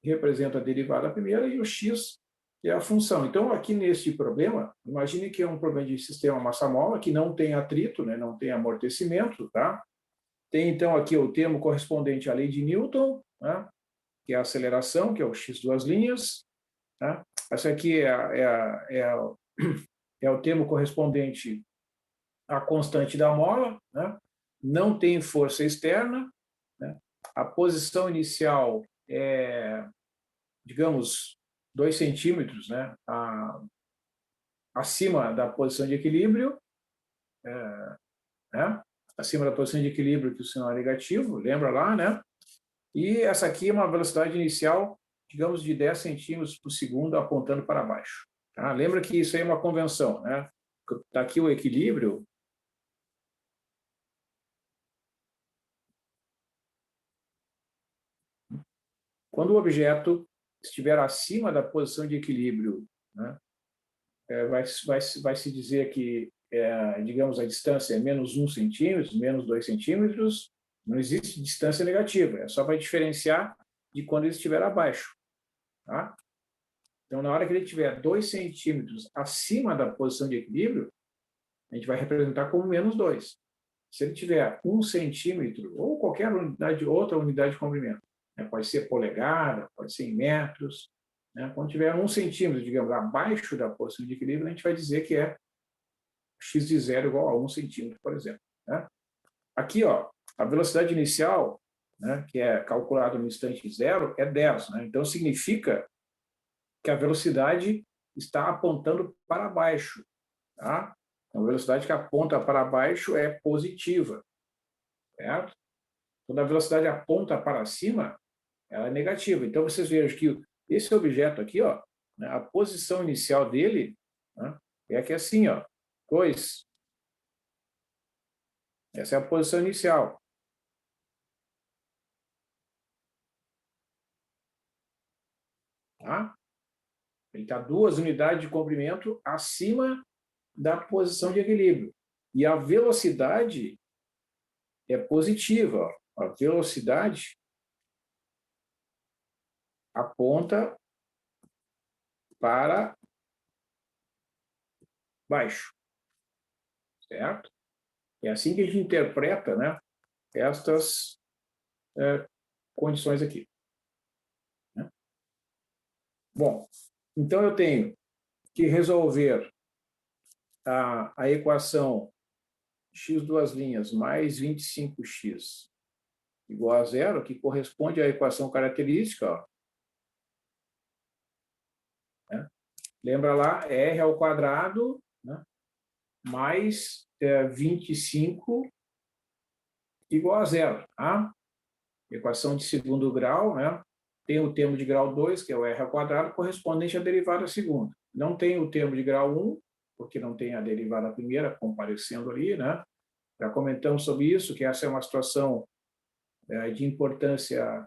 Speaker 1: representa a derivada primeira, e o x é a função. Então, aqui neste problema, imagine que é um problema de sistema massa-mola, que não tem atrito, né? Não tem amortecimento, tá? Tem, então, aqui o termo correspondente à lei de Newton, né? Que é a aceleração, que é o x duas linhas. Tá? Essa aqui é o termo correspondente à constante da mola, né? Não tem força externa, né? A posição inicial é, digamos, 2 centímetros, né? Acima da posição de equilíbrio, né? Acima da posição de equilíbrio, que o sinal é negativo, lembra lá, né? E essa aqui é uma velocidade inicial, digamos, de 10 centímetros por segundo apontando para baixo. Tá? Lembra que isso aí é uma convenção, né? Está aqui o equilíbrio. Quando o objeto estiver acima da posição de equilíbrio, né, vai se dizer que, digamos, a distância é menos 1 centímetro, menos 2 centímetros, não existe distância negativa, só vai diferenciar de quando ele estiver abaixo. Tá? Então, na hora que ele estiver 2 centímetros acima da posição de equilíbrio, a gente vai representar como menos 2. Se ele tiver 1 centímetro, ou qualquer outra unidade de comprimento, né, pode ser polegada, pode ser em metros, né, quando tiver 1 centímetro, digamos, abaixo da posição de equilíbrio, a gente vai dizer que é x de zero igual a 1 centímetro, por exemplo. Né? Aqui, ó, a velocidade inicial, né, que é calculada no instante zero, é 10. Né? Então, significa que a velocidade está apontando para baixo. Tá? A velocidade que aponta para baixo é positiva. Certo? Quando a velocidade aponta para cima, ela é negativa. Então, vocês vejam que esse objeto aqui, ó, né, a posição inicial dele, né, é aqui assim, ó, 2. Essa é a posição inicial. Tá? Ele está 2 unidades de comprimento acima da posição de equilíbrio. E a velocidade é positiva. Ó. A velocidade aponta para baixo. Certo? É assim que a gente interpreta, né, estas condições aqui. Né? Bom, então eu tenho que resolver a equação x duas linhas mais 25x igual a zero, que corresponde à equação característica. Ó, né? Lembra lá, r ao quadrado, né, mais 25 igual a zero. Tá? Equação de segundo grau, né? Tem o termo de grau 2, que é o r ao quadrado, correspondente à derivada segunda. Não tem o termo de grau 1, porque não tem a derivada primeira comparecendo ali, né? Já comentamos sobre isso, que essa é uma situação de importância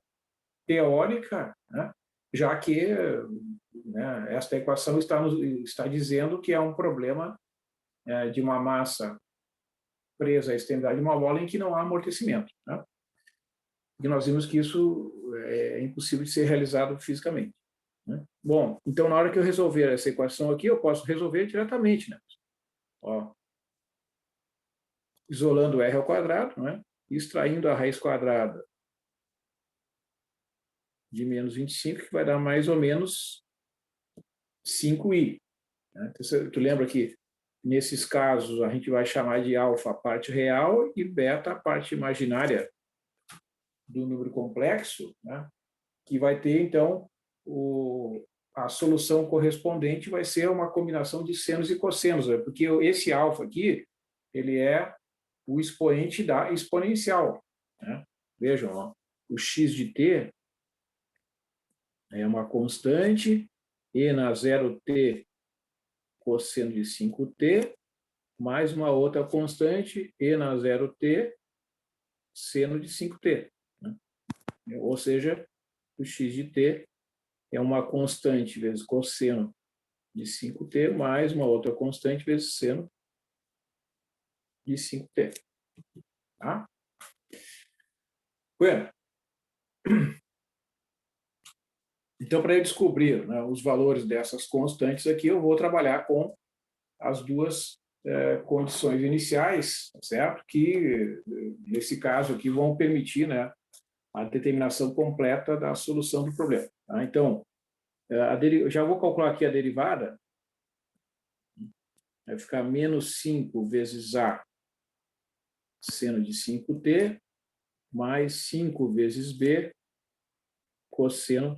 Speaker 1: teórica, né? Já que, né, esta equação está dizendo que é um problema de uma massa presa à extremidade de uma bola em que não há amortecimento. Né? E nós vimos que isso é impossível de ser realizado fisicamente. Né? Bom, então na hora que eu resolver essa equação aqui, eu posso resolver diretamente, né? Ó, isolando r ao quadrado, né? E extraindo a raiz quadrada de menos 25, que vai dar mais ou menos 5i. Né? Então, tu lembra que nesses casos a gente vai chamar de alfa a parte real e beta a parte imaginária do número complexo, né? Que vai ter, então, a solução correspondente vai ser uma combinação de senos e cossenos, né? Porque esse alfa aqui, ele é o expoente da exponencial, né? Vejam, ó, o x de t é uma constante, e na 0t cosseno de 5t, mais uma outra constante, e na 0t seno de 5t. Né? Ou seja, o x de t é uma constante vezes cosseno de 5t, mais uma outra constante vezes seno de 5t. Tá? Bueno. Então, para eu descobrir, né, os valores dessas constantes aqui, eu vou trabalhar com as duas condições iniciais, certo? Que, nesse caso aqui, vão permitir, né, a determinação completa da solução do problema. Tá? Então, já vou calcular aqui a derivada. Vai ficar menos 5 vezes A seno de 5t, mais 5 vezes B cosseno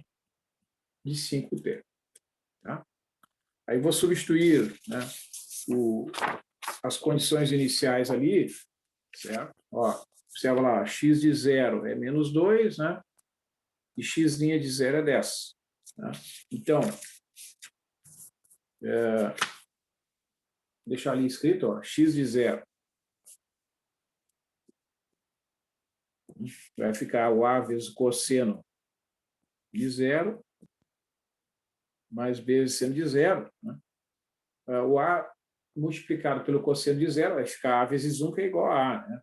Speaker 1: de 5t. Tá? Aí vou substituir, né, as condições iniciais ali, certo? Ó, observa lá, x de 0 é menos 2, né? E x' de 0 é 10. Tá? Então, deixar ali escrito, ó, x de 0 vai ficar o A vezes o cosseno de 0, mais B vezes seno de 0. Né? O A multiplicado pelo cosseno de 0 vai ficar A vezes 1, que é igual a A. Né?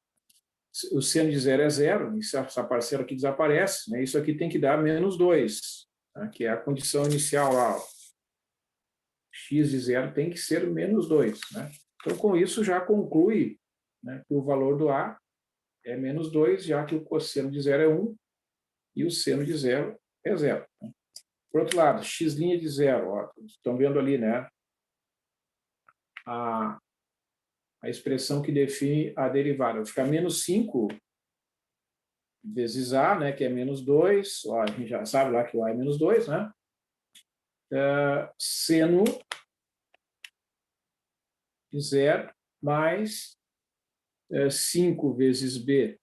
Speaker 1: O seno de 0 é 0, e essa parcela aqui desaparece. Né? Isso aqui tem que dar menos 2, tá? Que é a condição inicial lá. Ó. X de 0 tem que ser menos 2. Né? Então, com isso, já conclui, né, que o valor do A é menos 2, já que o cosseno de 0 é 1 e o seno de 0 é 0. Né? Por outro lado, x' de 0, ó, estão vendo ali, né? A expressão que define a derivada. Vai ficar menos 5 vezes A, né, que é menos 2. Ó, a gente já sabe lá que o A é menos 2, né? Seno de 0 mais 5 vezes B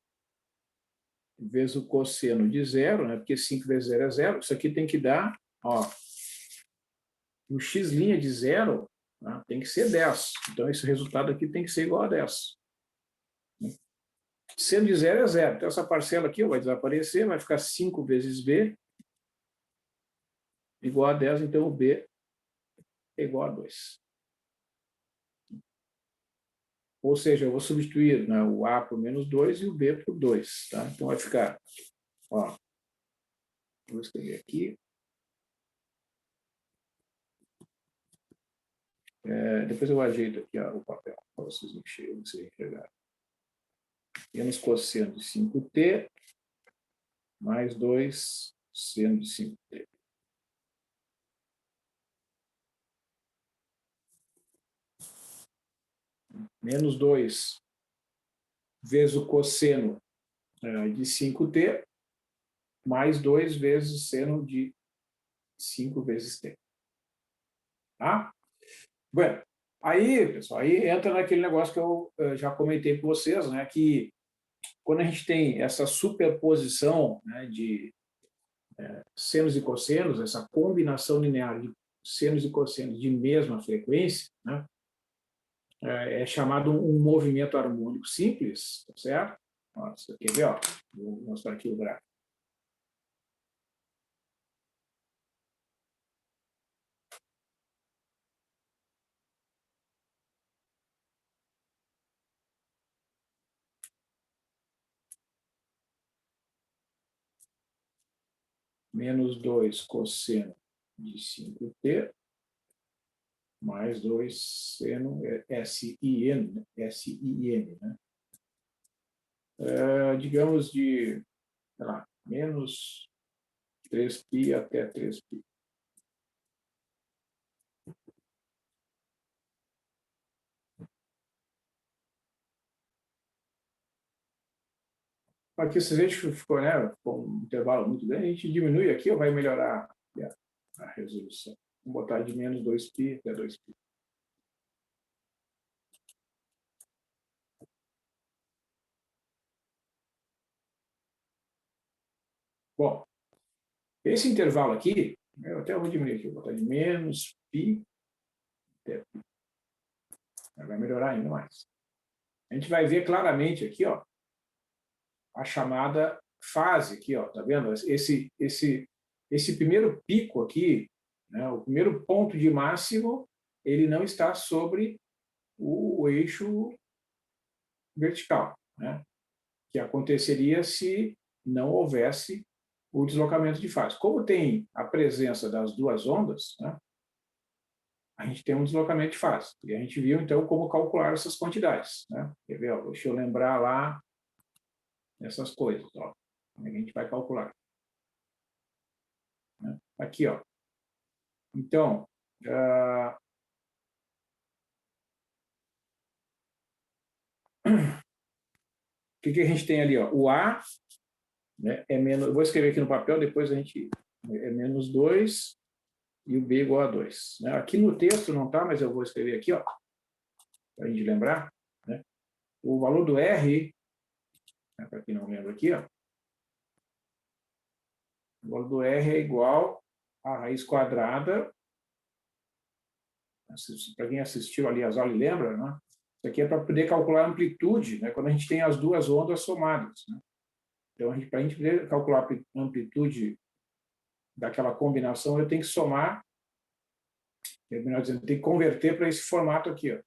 Speaker 1: vezes o cosseno de 0, né? Porque 5 vezes 0 é 0. Isso aqui tem que dar, ó, o x' de 0, né, tem que ser 10. Então, esse resultado aqui tem que ser igual a 10. Seno de 0 é 0. Então, essa parcela aqui vai desaparecer, vai ficar 5 vezes B igual a 10. Então, o B é igual a 2. Ou seja, eu vou substituir, né, o A por menos 2 e o B por 2. Tá? Então, vai ficar, ó, vou escrever aqui. Depois eu ajeito aqui, ó, o papel, para vocês enxergarem. Menos cosseno de 5t, mais 2 seno de 5t. Menos 2 vezes o cosseno de 5t, mais 2 vezes o seno de 5 vezes t. Tá? Bueno, aí, pessoal, aí entra naquele negócio que eu já comentei com vocês, né, que quando a gente tem essa superposição, né, de senos e cossenos, essa combinação linear de senos e cossenos de mesma frequência, né, é chamado um movimento harmônico simples, tá certo? Ó, você quer ver? Ó, vou mostrar aqui o gráfico. Menos 2 cosseno de 5t, mais 2 seno SIN, né? Digamos de, sei lá, menos 3π até 3π. Aqui, se a gente ficou, né, com um intervalo muito grande, a gente diminui aqui ou vai melhorar? a resolução. Vamos botar de menos 2π até 2π. Bom, esse intervalo aqui, eu até vou diminuir aqui, vou botar de menos π até π. Vai melhorar ainda mais. A gente vai ver claramente aqui, ó, a chamada fase aqui, ó, tá vendo? Esse primeiro pico aqui, né, o primeiro ponto de máximo, ele não está sobre o eixo vertical, né? Que aconteceria se não houvesse o deslocamento de fase. Como tem a presença das duas ondas, né, a gente tem um deslocamento de fase. E a gente viu, então, como calcular essas quantidades, né? Quer ver? Ó, deixa eu lembrar lá essas coisas. Ó. Como é que a gente vai calcular? Né? Aqui, ó. Então, o que a gente tem ali? Ó? O A, né, é menos... Eu vou escrever aqui no papel, depois a gente... É menos 2 e o B igual a 2. Né? Aqui no texto não está, mas eu vou escrever aqui, ó, para a gente lembrar. Né? O valor do R, né, para quem não lembra aqui, ó, o valor do R é igual a raiz quadrada. Para quem assistiu ali as aulas e lembra, né? Isso aqui é para poder calcular a amplitude, né? Quando a gente tem as duas ondas somadas. Né? Então, para a gente poder calcular a amplitude daquela combinação, eu tenho que somar, melhor dizendo, eu tenho que converter para esse formato aqui. Ó.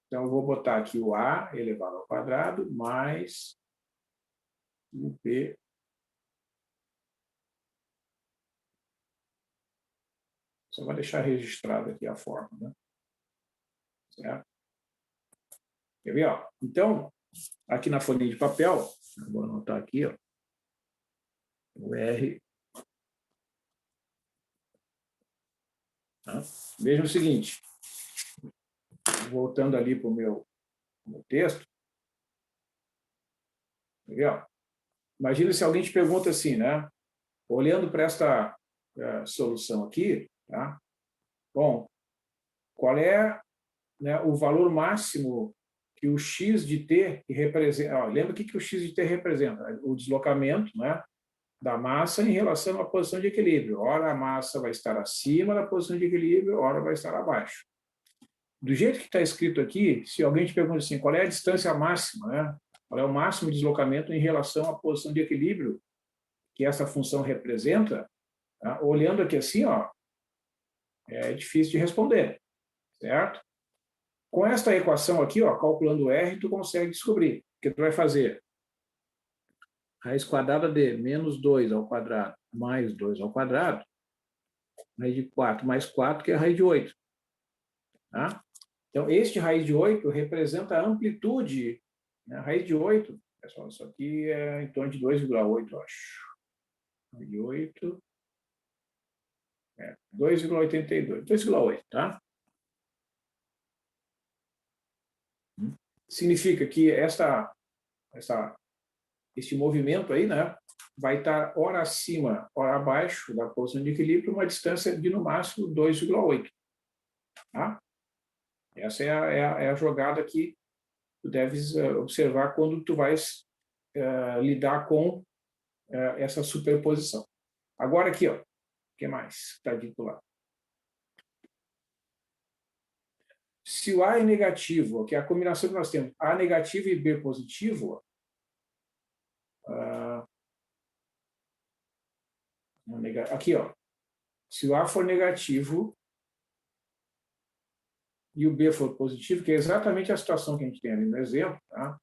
Speaker 1: Então, eu vou botar aqui o A elevado ao quadrado mais o B. Só vai deixar registrado aqui a forma. Né? Certo? Quer ver? Ó? Então, aqui na folhinha de papel, vou anotar aqui, ó, o R. Tá? Veja o seguinte, voltando ali para o meu texto, imagina se alguém te pergunta assim, né? Olhando para esta solução aqui, tá? Bom, qual é, né, o valor máximo que o x de t representa? Lembra o que o x de t representa? O deslocamento, né, da massa em relação à posição de equilíbrio. Ora a massa vai estar acima da posição de equilíbrio, ora vai estar abaixo. Do jeito que está escrito aqui, se alguém te pergunta assim, qual é a distância máxima, né? Qual é o máximo de deslocamento em relação à posição de equilíbrio que essa função representa, tá? Olhando aqui assim, ó, é difícil de responder, certo? Com esta equação aqui, ó, calculando R, tu consegue descobrir. O que tu vai fazer? Raiz quadrada de menos 2 ao quadrado mais 2 ao quadrado, raiz de 4 mais 4, que é a raiz de 8. Tá? Então, este raiz de 8 representa a amplitude. Né? A raiz de 8, pessoal, isso aqui é em torno de 2,8, eu acho. Raiz de 8 é 2,82, 2,8, tá? Significa que este movimento aí, né, vai estar ora acima, ora abaixo da posição de equilíbrio, uma distância de, no máximo, 2,8. Tá? Essa é a jogada que tu deves observar quando tu vais lidar com essa superposição. Agora aqui, ó, o que mais está dito lá? Se o A é negativo, que é a combinação que nós temos, A negativo e B positivo, aqui, ó, se o A for negativo e o B for positivo, que é exatamente a situação que a gente tem ali no exemplo, tá?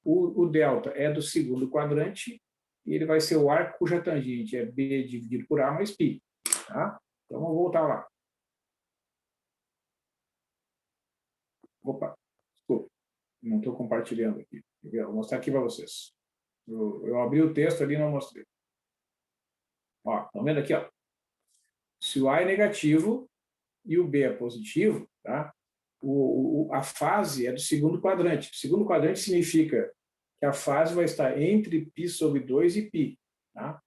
Speaker 1: O delta é do segundo quadrante e ele vai ser o arco cuja tangente é B dividido por A mais π. Tá? Então, vamos voltar lá. Opa, desculpa, não estou compartilhando aqui. Vou mostrar aqui para vocês. Eu abri o texto ali e não mostrei. Ó, estão vendo aqui? Ó? Se o A é negativo e o B é positivo, tá? A fase é do segundo quadrante. O segundo quadrante significa que a fase vai estar entre π sobre 2 e π. Tá?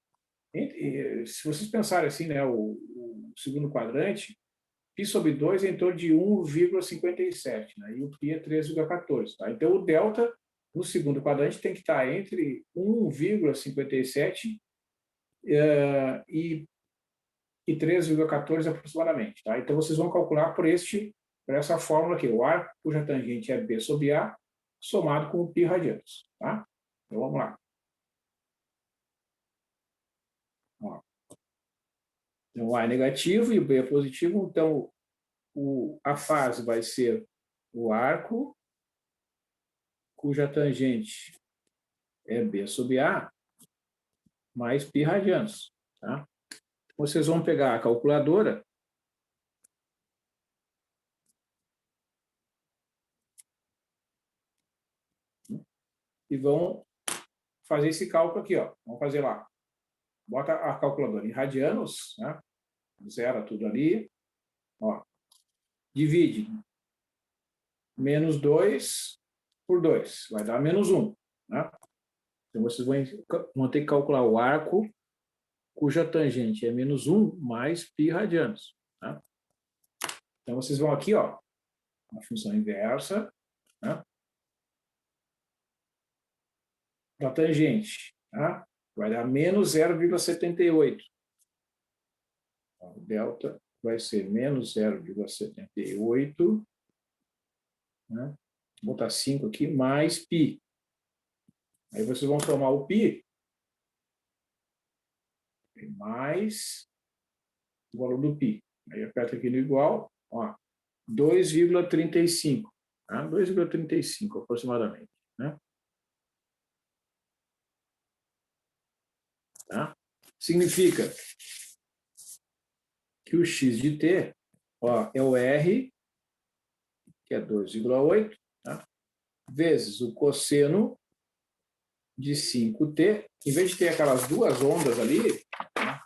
Speaker 1: Se vocês pensarem assim, né, o o segundo quadrante, π sobre 2 é em torno de 1,57, né? E o π é 3,14. Tá? Então, o delta no segundo quadrante tem que estar entre 1,57 e 3,14 aproximadamente. Tá? Então, vocês vão calcular por essa fórmula aqui, o arco cuja tangente é B sobre A, somado com o π radianos. Tá? Então, vamos lá. Ó. Então, o A é negativo e o B é positivo, então a fase vai ser o arco cuja tangente é B sobre A, mais π radianos. Tá? Vocês vão pegar a calculadora e vão fazer esse cálculo aqui. Ó. Vamos fazer lá. Bota a calculadora em radianos, né? Zera tudo ali. Ó. Divide menos 2 por 2. Vai dar menos 1. Né? Então, vocês vão ter que calcular o arco cuja tangente é menos 1 mais π radianos. Tá? Então, vocês vão aqui, ó, a função inversa, né? Da tangente. Tá? Vai dar menos 0,78. Então, o delta vai ser menos 0,78, né? Vou botar 5 aqui, mais π. Aí vocês vão tomar o π mais o valor do π. Aí aperta aqui no igual, ó, 2,35. Tá? 2,35 aproximadamente. Né? Tá? Significa que o x de t, ó, é o R, que é 2,8, tá? Vezes o cosseno de 5t, em vez de ter aquelas duas ondas ali, né?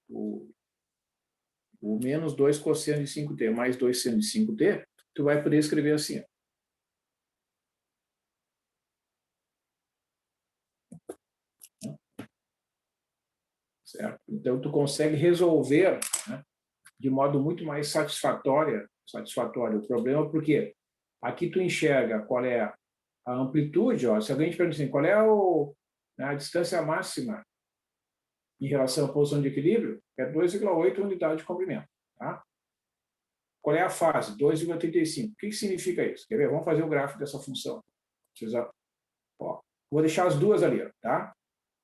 Speaker 1: o menos 2 cosseno de 5t mais 2 seno de 5t, tu vai poder escrever assim. Ó. Certo? Então, tu consegue resolver, né, de modo muito mais satisfatório o problema, porque aqui tu enxerga qual é a amplitude. Ó, se alguém te pergunta assim, qual é a distância máxima em relação à posição de equilíbrio, é 2,8 unidade de comprimento. Tá? Qual é a fase? 2,35. O que significa isso? Quer ver? Vamos fazer o gráfico dessa função. Ó, vou deixar as duas ali. Ó, tá?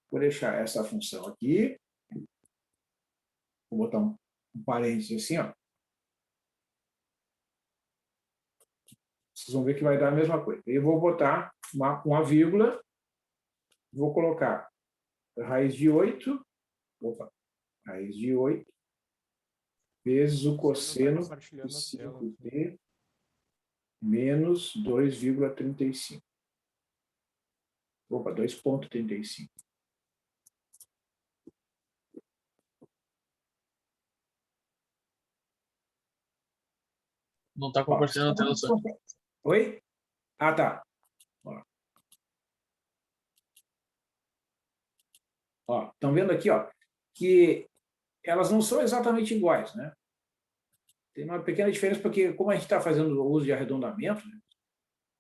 Speaker 1: Vou deixar essa função aqui. Vou botar um parênteses assim. Ó. Vocês vão ver que vai dar a mesma coisa. Eu vou botar uma vírgula. Vou colocar raiz de 8. Opa, raiz de 8 vezes o cosseno de 5t menos 2,35. Opa, 2,35.
Speaker 4: Não está compartilhando a tela só.
Speaker 1: Oi? Ah, tá. Ó, estão vendo aqui, ó, que elas não são exatamente iguais, né? Tem uma pequena diferença, porque como a gente está fazendo o uso de arredondamento, né,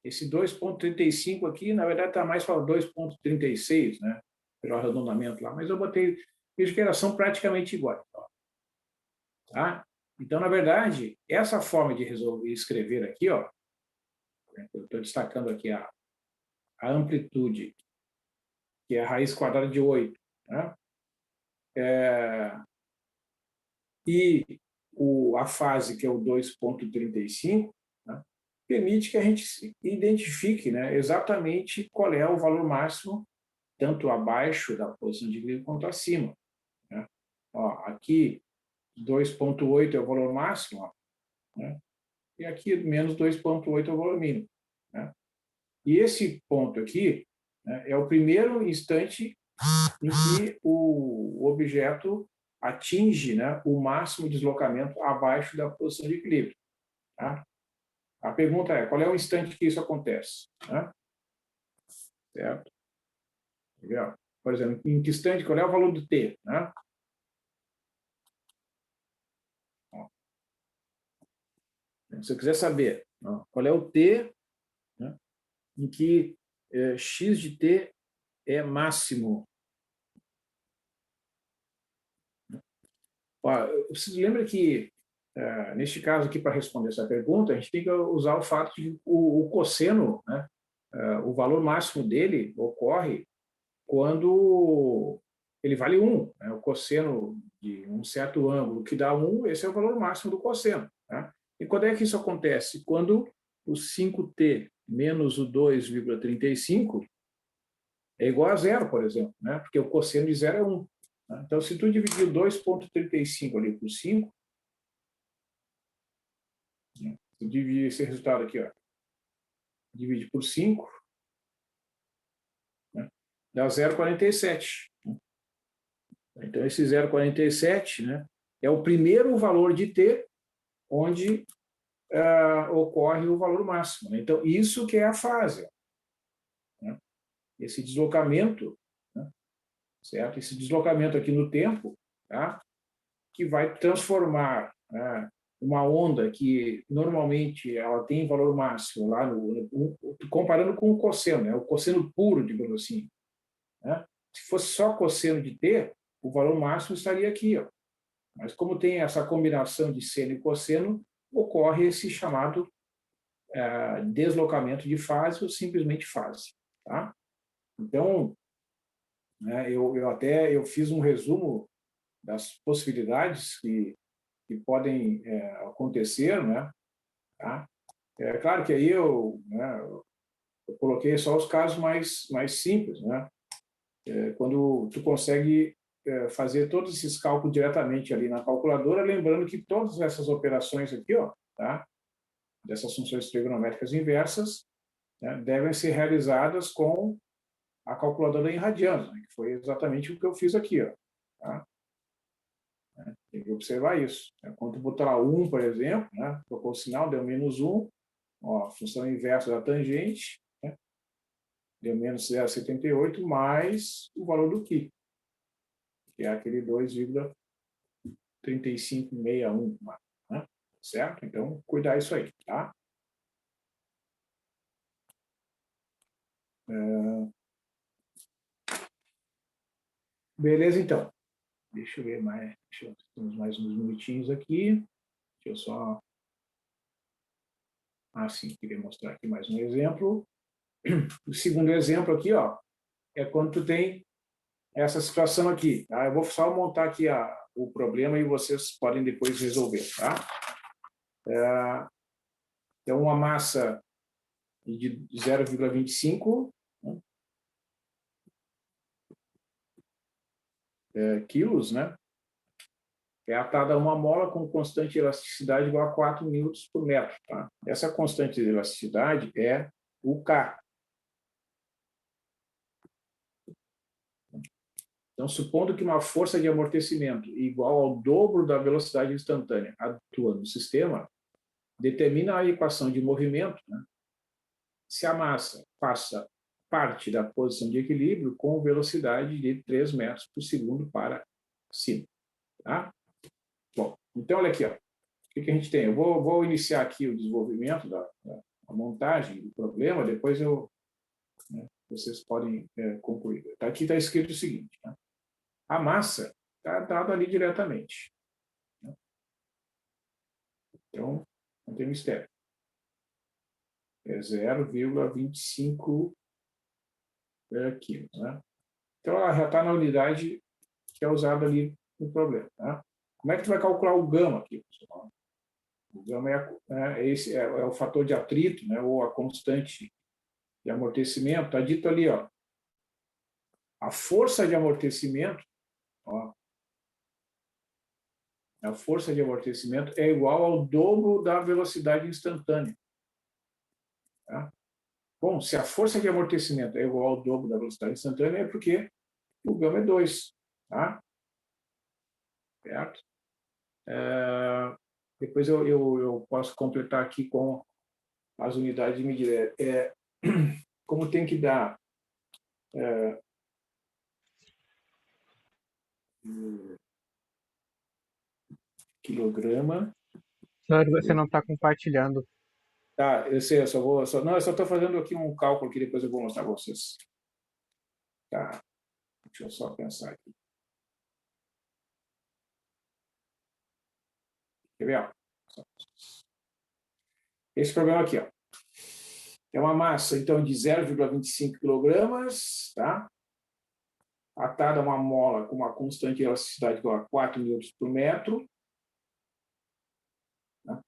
Speaker 1: esse 2,35 aqui, na verdade, está mais para 2,36, né? Pelo arredondamento lá, mas eu botei, vejo que elas são praticamente iguais. Ó. Tá? Então, na verdade, essa forma de resolver escrever aqui, ó, eu estou destacando aqui a amplitude, que é a raiz quadrada de 8, né? E a fase, que é o 2,35, né, permite que a gente identifique, né, exatamente qual é o valor máximo, tanto abaixo da posição de equilíbrio quanto acima. Né? Ó, aqui, 2,8 é o valor máximo, ó, né? E aqui, menos 2,8 é o valor mínimo. Né? E esse ponto aqui, né, é o primeiro instante em que o objeto atinge, né, o máximo deslocamento abaixo da posição de equilíbrio. Tá? A pergunta é, qual é o instante que isso acontece? Né? Certo? Por exemplo, em que instante, qual é o valor do t? Né? Se eu quiser saber qual é o T, né, em que x de t é máximo. Você lembra que, neste caso aqui, para responder essa pergunta, a gente tem que usar o fato de o cosseno, né, o valor máximo dele ocorre quando ele vale 1. Né? O cosseno de um certo ângulo que dá 1, esse é o valor máximo do cosseno. Né? E quando é que isso acontece? Quando o 5t menos o 2,35 é igual a zero, por exemplo, né? Porque o cosseno de zero é 1. Né? Então, se tu dividir 2,35 ali por 5, né? Tu divide esse resultado aqui, ó, divide por 5, né? Dá 0,47. Né? Então, esse 0,47, né, é o primeiro valor de t onde ocorre o valor máximo. Né? Então, isso que é a fase. Né? Esse deslocamento, né, certo? Esse deslocamento aqui no tempo, tá? Que vai transformar, né, uma onda que normalmente ela tem valor máximo lá comparando com o cosseno, né? O cosseno puro, digamos assim. Né? Se fosse só cosseno de t, o valor máximo estaria aqui, ó. Mas como tem essa combinação de seno e cosseno, ocorre esse chamado deslocamento de fase ou simplesmente fase. Tá? Então, né, eu fiz um resumo das possibilidades que podem acontecer, né? Tá? É claro que aí eu coloquei só os casos mais simples, né? Quando tu consegue fazer todos esses cálculos diretamente ali na calculadora, lembrando que todas essas operações aqui, ó, tá? Dessas funções trigonométricas inversas, né, devem ser realizadas com a calculadora em radianos, né, que foi exatamente o que eu fiz aqui, ó, tá? Tem que observar isso. Quando tu botar lá 1, por exemplo, né, trocou o sinal, deu menos 1, ó, a função inversa da tangente, né, deu menos 0,78 mais o valor do π, que é aquele 2,3561, né? Certo? Então, cuidar isso aí, tá? Beleza, então. Deixa eu ver mais. Temos mais uns minutinhos aqui. Deixa eu só. Sim, queria mostrar aqui mais um exemplo. O segundo exemplo aqui, ó, é quando tu tem essa situação aqui. Tá? Eu vou só montar aqui o problema e vocês podem depois resolver. Tá? É uma massa de 0,25, né, quilos, né? É atada a uma mola com constante de elasticidade igual a 4 newtons por metro. Tá? Essa constante de elasticidade é o K. Então, supondo que uma força de amortecimento igual ao dobro da velocidade instantânea atua no sistema, determina a equação de movimento, né, se a massa passa parte da posição de equilíbrio com velocidade de 3 metros por segundo para cima. Tá? Bom, então, olha aqui, ó. O que a gente tem? Eu vou iniciar aqui o desenvolvimento da montagem do problema, depois vocês podem concluir. Aqui está escrito o seguinte, né? A massa está dada ali diretamente. Né? Então, não tem mistério. É 0,25 quilos. Né? Então, ela já está na unidade que é usada ali no problema. Tá? Como é que tu vai calcular o gama aqui, pessoal? O gama é o fator de atrito, né, ou a constante de amortecimento. Está dito ali, ó, a força de amortecimento, ó, a força de amortecimento é igual ao dobro da velocidade instantânea. Tá? Bom, se a força de amortecimento é igual ao dobro da velocidade instantânea, é porque o gama é 2. Tá? Certo? Depois eu posso completar aqui com as unidades de medida. Como tem que dar quilograma.
Speaker 4: Professor, você não está compartilhando.
Speaker 1: Tá, eu sei, eu só estou fazendo aqui um cálculo que depois eu vou mostrar para vocês. Tá, deixa eu só pensar aqui. Quer ver? Ó? Esse problema aqui, ó. É uma massa, então, de 0,25 quilogramas, tá? Atada a uma mola com uma constante de elasticidade igual a 4 newtons por metro. Tá?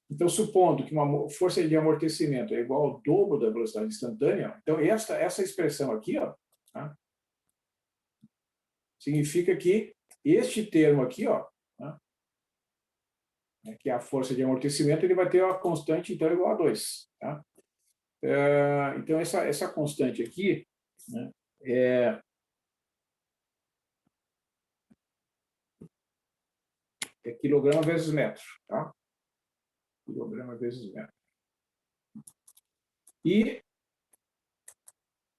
Speaker 1: Então, supondo que uma força de amortecimento é igual ao dobro da velocidade instantânea, então essa expressão aqui, ó, tá? Significa que este termo aqui, ó, tá? Que é a força de amortecimento, ele vai ter uma constante, então, igual a 2. Tá? Então, essa constante aqui, né, é quilograma vezes metro. Tá? Quilograma vezes metro. E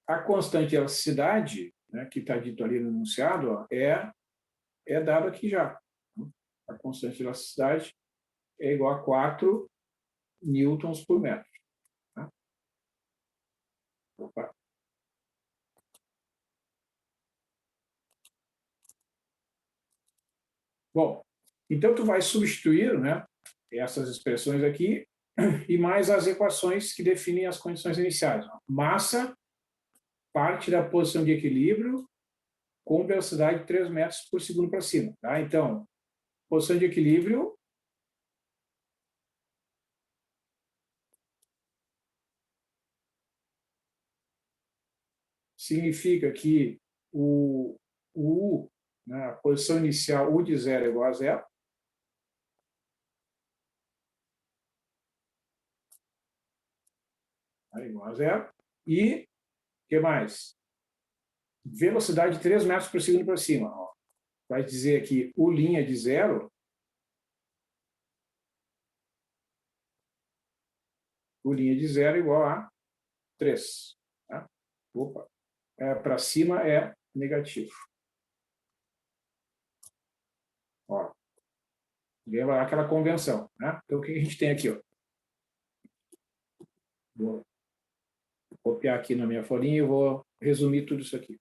Speaker 1: a constante de elasticidade, né, que está dito ali no enunciado, ó, é dado aqui já. A constante de elasticidade é igual a 4 newtons por metro. Tá? Opa. Bom, então tu vai substituir, né, essas expressões aqui e mais as equações que definem as condições iniciais. Massa parte da posição de equilíbrio com velocidade de 3 metros por segundo para cima. Tá? Então, posição de equilíbrio significa que o U, né, a posição inicial, U de 0 é igual a 0. É igual a 0. E, o que mais? Velocidade de 3 metros por segundo para cima. Ó. Vai dizer aqui U' de 0. U' de 0 igual a 3. Tá? Opa. Para cima é negativo. Ó. Lembra aquela convenção. Né? Então, o que a gente tem aqui? Ó? Vou copiar aqui na minha folhinha e vou resumir tudo isso aqui.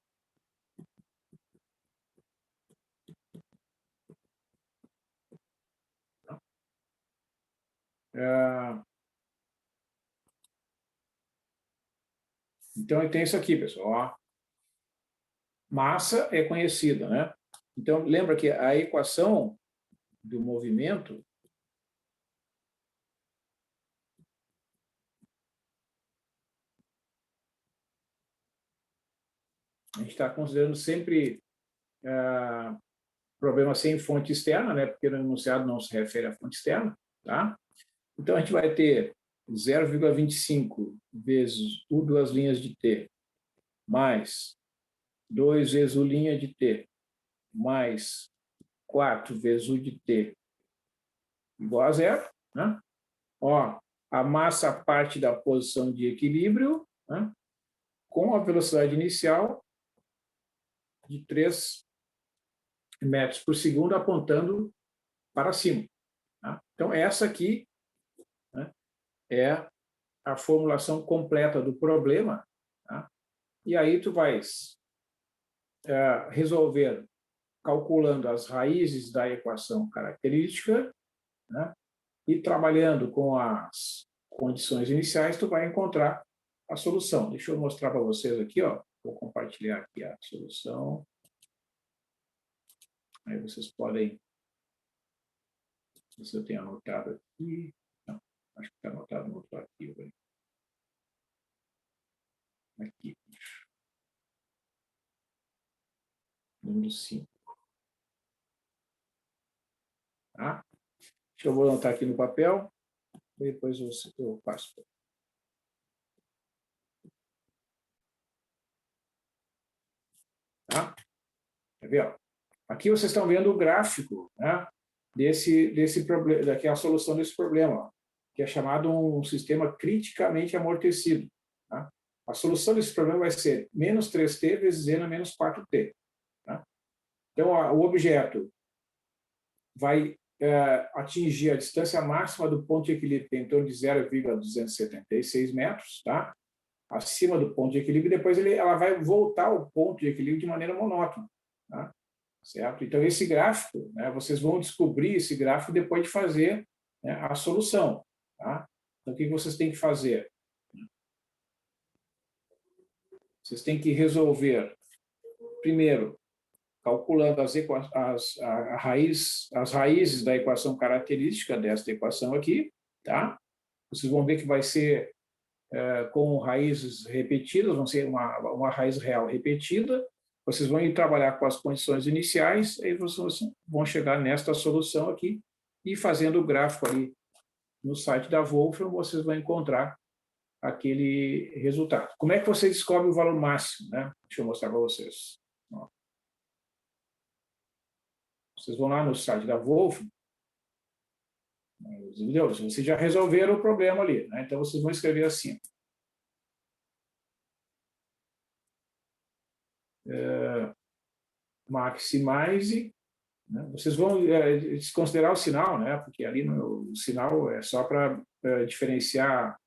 Speaker 1: Então, tem isso aqui, pessoal. Ó. Massa é conhecida, né? Então, lembra que a equação do movimento a gente está considerando sempre problema sem fonte externa, né? Porque no enunciado não se refere à fonte externa, tá? Então, a gente vai ter 0,25 vezes U duas linhas de T, mais 2 vezes U' de T, mais 4 vezes U de T, igual a 0. Né? Ó, a massa parte da posição de equilíbrio, né? Com a velocidade inicial de 3 metros por segundo apontando para cima. Tá? Então, essa aqui, né, é a formulação completa do problema. Tá? E aí tu vais resolver calculando as raízes da equação característica, né, e trabalhando com as condições iniciais, tu vai encontrar a solução. Deixa eu mostrar para vocês aqui, ó. Vou compartilhar aqui a solução. Aí vocês podem, se eu tenho anotado aqui, não, acho que está anotado no outro arquivo. Aqui. Número 5. Tá? Eu vou anotar aqui no papel, depois eu passo. Tá? Quer ver? Aqui vocês estão vendo o gráfico, né, desse problema, daqui a solução desse problema, que é chamado um sistema criticamente amortecido. Tá? A solução desse problema vai ser menos 3t vezes n menos 4t. Tá? Então, o objeto vai atingir a distância máxima do ponto de equilíbrio, que é em torno de 0,276 metros, tá? Acima do ponto de equilíbrio, depois ela vai voltar ao ponto de equilíbrio de maneira monótona, tá? Certo? Então, esse gráfico, né, vocês vão descobrir esse gráfico depois de fazer, né, a solução, tá? Então, o que vocês têm que fazer? Vocês têm que resolver, primeiro, calculando as raízes da equação característica desta equação aqui, tá? Vocês vão ver que vai ser com raízes repetidas, vão ser uma raiz real repetida. Vocês vão ir trabalhar com as condições iniciais, aí vocês vão chegar nesta solução aqui, e fazendo o gráfico ali no site da Wolfram, vocês vão encontrar aquele resultado. Como é que você descobre o valor máximo, né? Deixa eu mostrar para vocês. Ó. Vocês vão lá no site da Wolfram, vocês já resolveram o problema ali, né? Então vocês vão escrever assim. Maximize, né? Vocês vão desconsiderar o sinal, né? Porque ali o sinal é só para diferenciar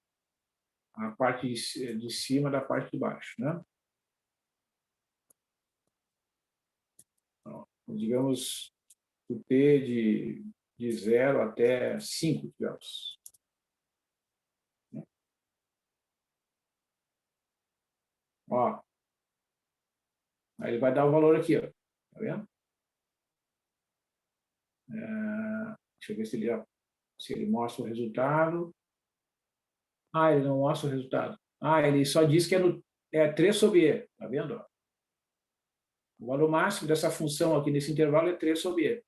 Speaker 1: a parte de cima da parte de baixo, né? Então, digamos o T de 0 até 5, digamos. Ó, aí ele vai dar o valor aqui, ó. Tá vendo? Deixa eu ver se ele mostra o resultado. Ah, ele não mostra o resultado. Ah, ele só diz que é 3 sobre E. Tá vendo? O valor máximo dessa função aqui nesse intervalo é 3 sobre E.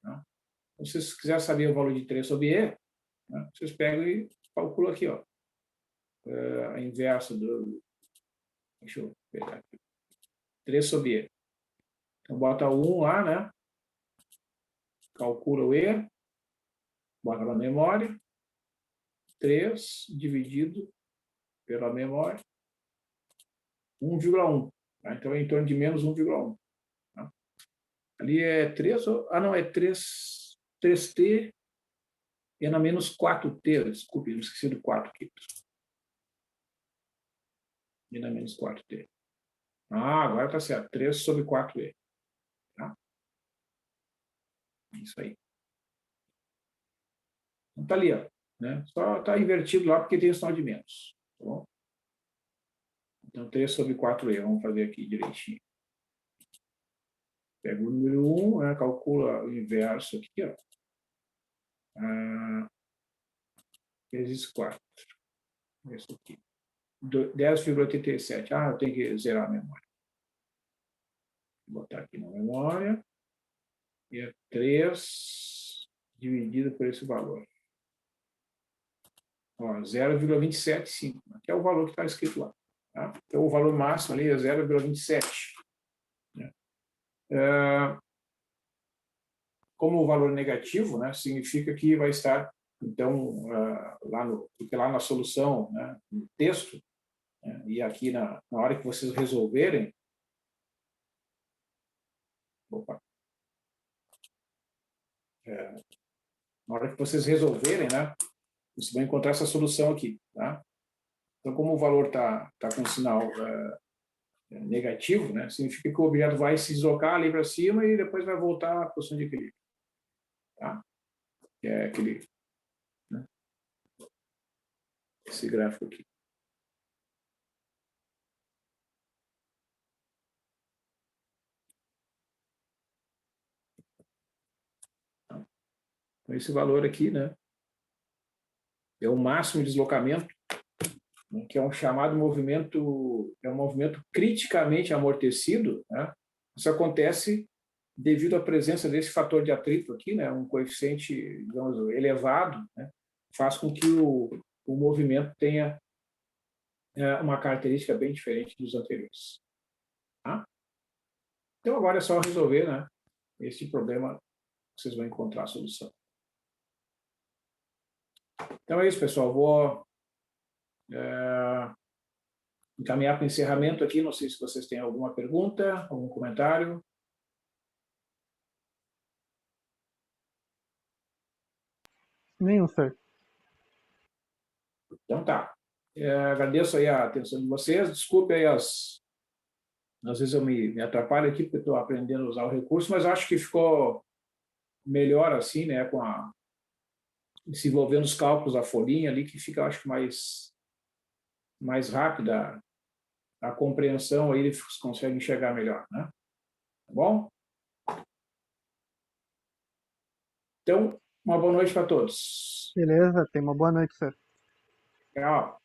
Speaker 1: Tá? Então, se vocês quiserem saber o valor de 3 sobre E, né, vocês pegam e calculam aqui, ó. A inversa do... Deixa eu pegar aqui. 3 sobre E. Então, bota o 1 lá, né? Calcula o E. Bota na memória. 3 dividido pela memória. 1,1. Tá? Então, é em torno de menos 1,1. Tá? Ali é 3... Ah, não, é 3T e é na menos 4T. Desculpe, eu esqueci do 4 aqui. E na menos 4T. Ah, agora está certo. 3 sobre 4E. Tá? Isso aí. Então, está ali, ó, né? Só está invertido lá porque tem o sinal de menos. Tá bom? Então, 3 sobre 4E. Vamos fazer aqui direitinho. Pega o número 1, né? Calcula o inverso aqui, ó. Vezes 4. Isso aqui. 10,87. Ah, eu tenho que zerar a memória. Vou botar aqui na memória. E é 3 dividido por esse valor. 0,275, que é o valor que está escrito lá. Tá? Então, o valor máximo ali é 0,27. Né? Como o valor negativo, né, significa que vai estar, então, porque lá na solução, né, no texto, né, e aqui na hora que vocês resolverem, na hora que vocês resolverem, né, vocês vão encontrar essa solução aqui. Tá? Então, como o valor está com sinal negativo, né, significa que o objeto vai se deslocar ali para cima e depois vai voltar à posição de equilíbrio. Tá? Que é aquele, né, esse gráfico aqui. Então, esse valor aqui, né, é o máximo de deslocamento, né, que é um chamado movimento, é um movimento criticamente amortecido, né? Isso acontece devido à presença desse fator de atrito aqui, né, um coeficiente, digamos, elevado, né, faz com que o movimento tenha uma característica bem diferente dos anteriores. Tá? Então, agora é só resolver, né, esse problema, vocês vão encontrar a solução. Então é isso, pessoal. Vou encaminhar para o encerramento aqui. Não sei se vocês têm alguma pergunta, algum comentário.
Speaker 4: Nenhum, senhor.
Speaker 1: Então tá. Agradeço aí a atenção de vocês. Desculpe aí às vezes eu me atrapalho aqui porque estou aprendendo a usar o recurso, mas acho que ficou melhor assim, né, se envolvendo os cálculos da folhinha ali, que fica, acho que mais rápida a compreensão, aí eles conseguem enxergar melhor, né? Tá bom? Então, uma boa noite para todos.
Speaker 4: Beleza, tenha uma boa noite, senhor.
Speaker 1: Tchau.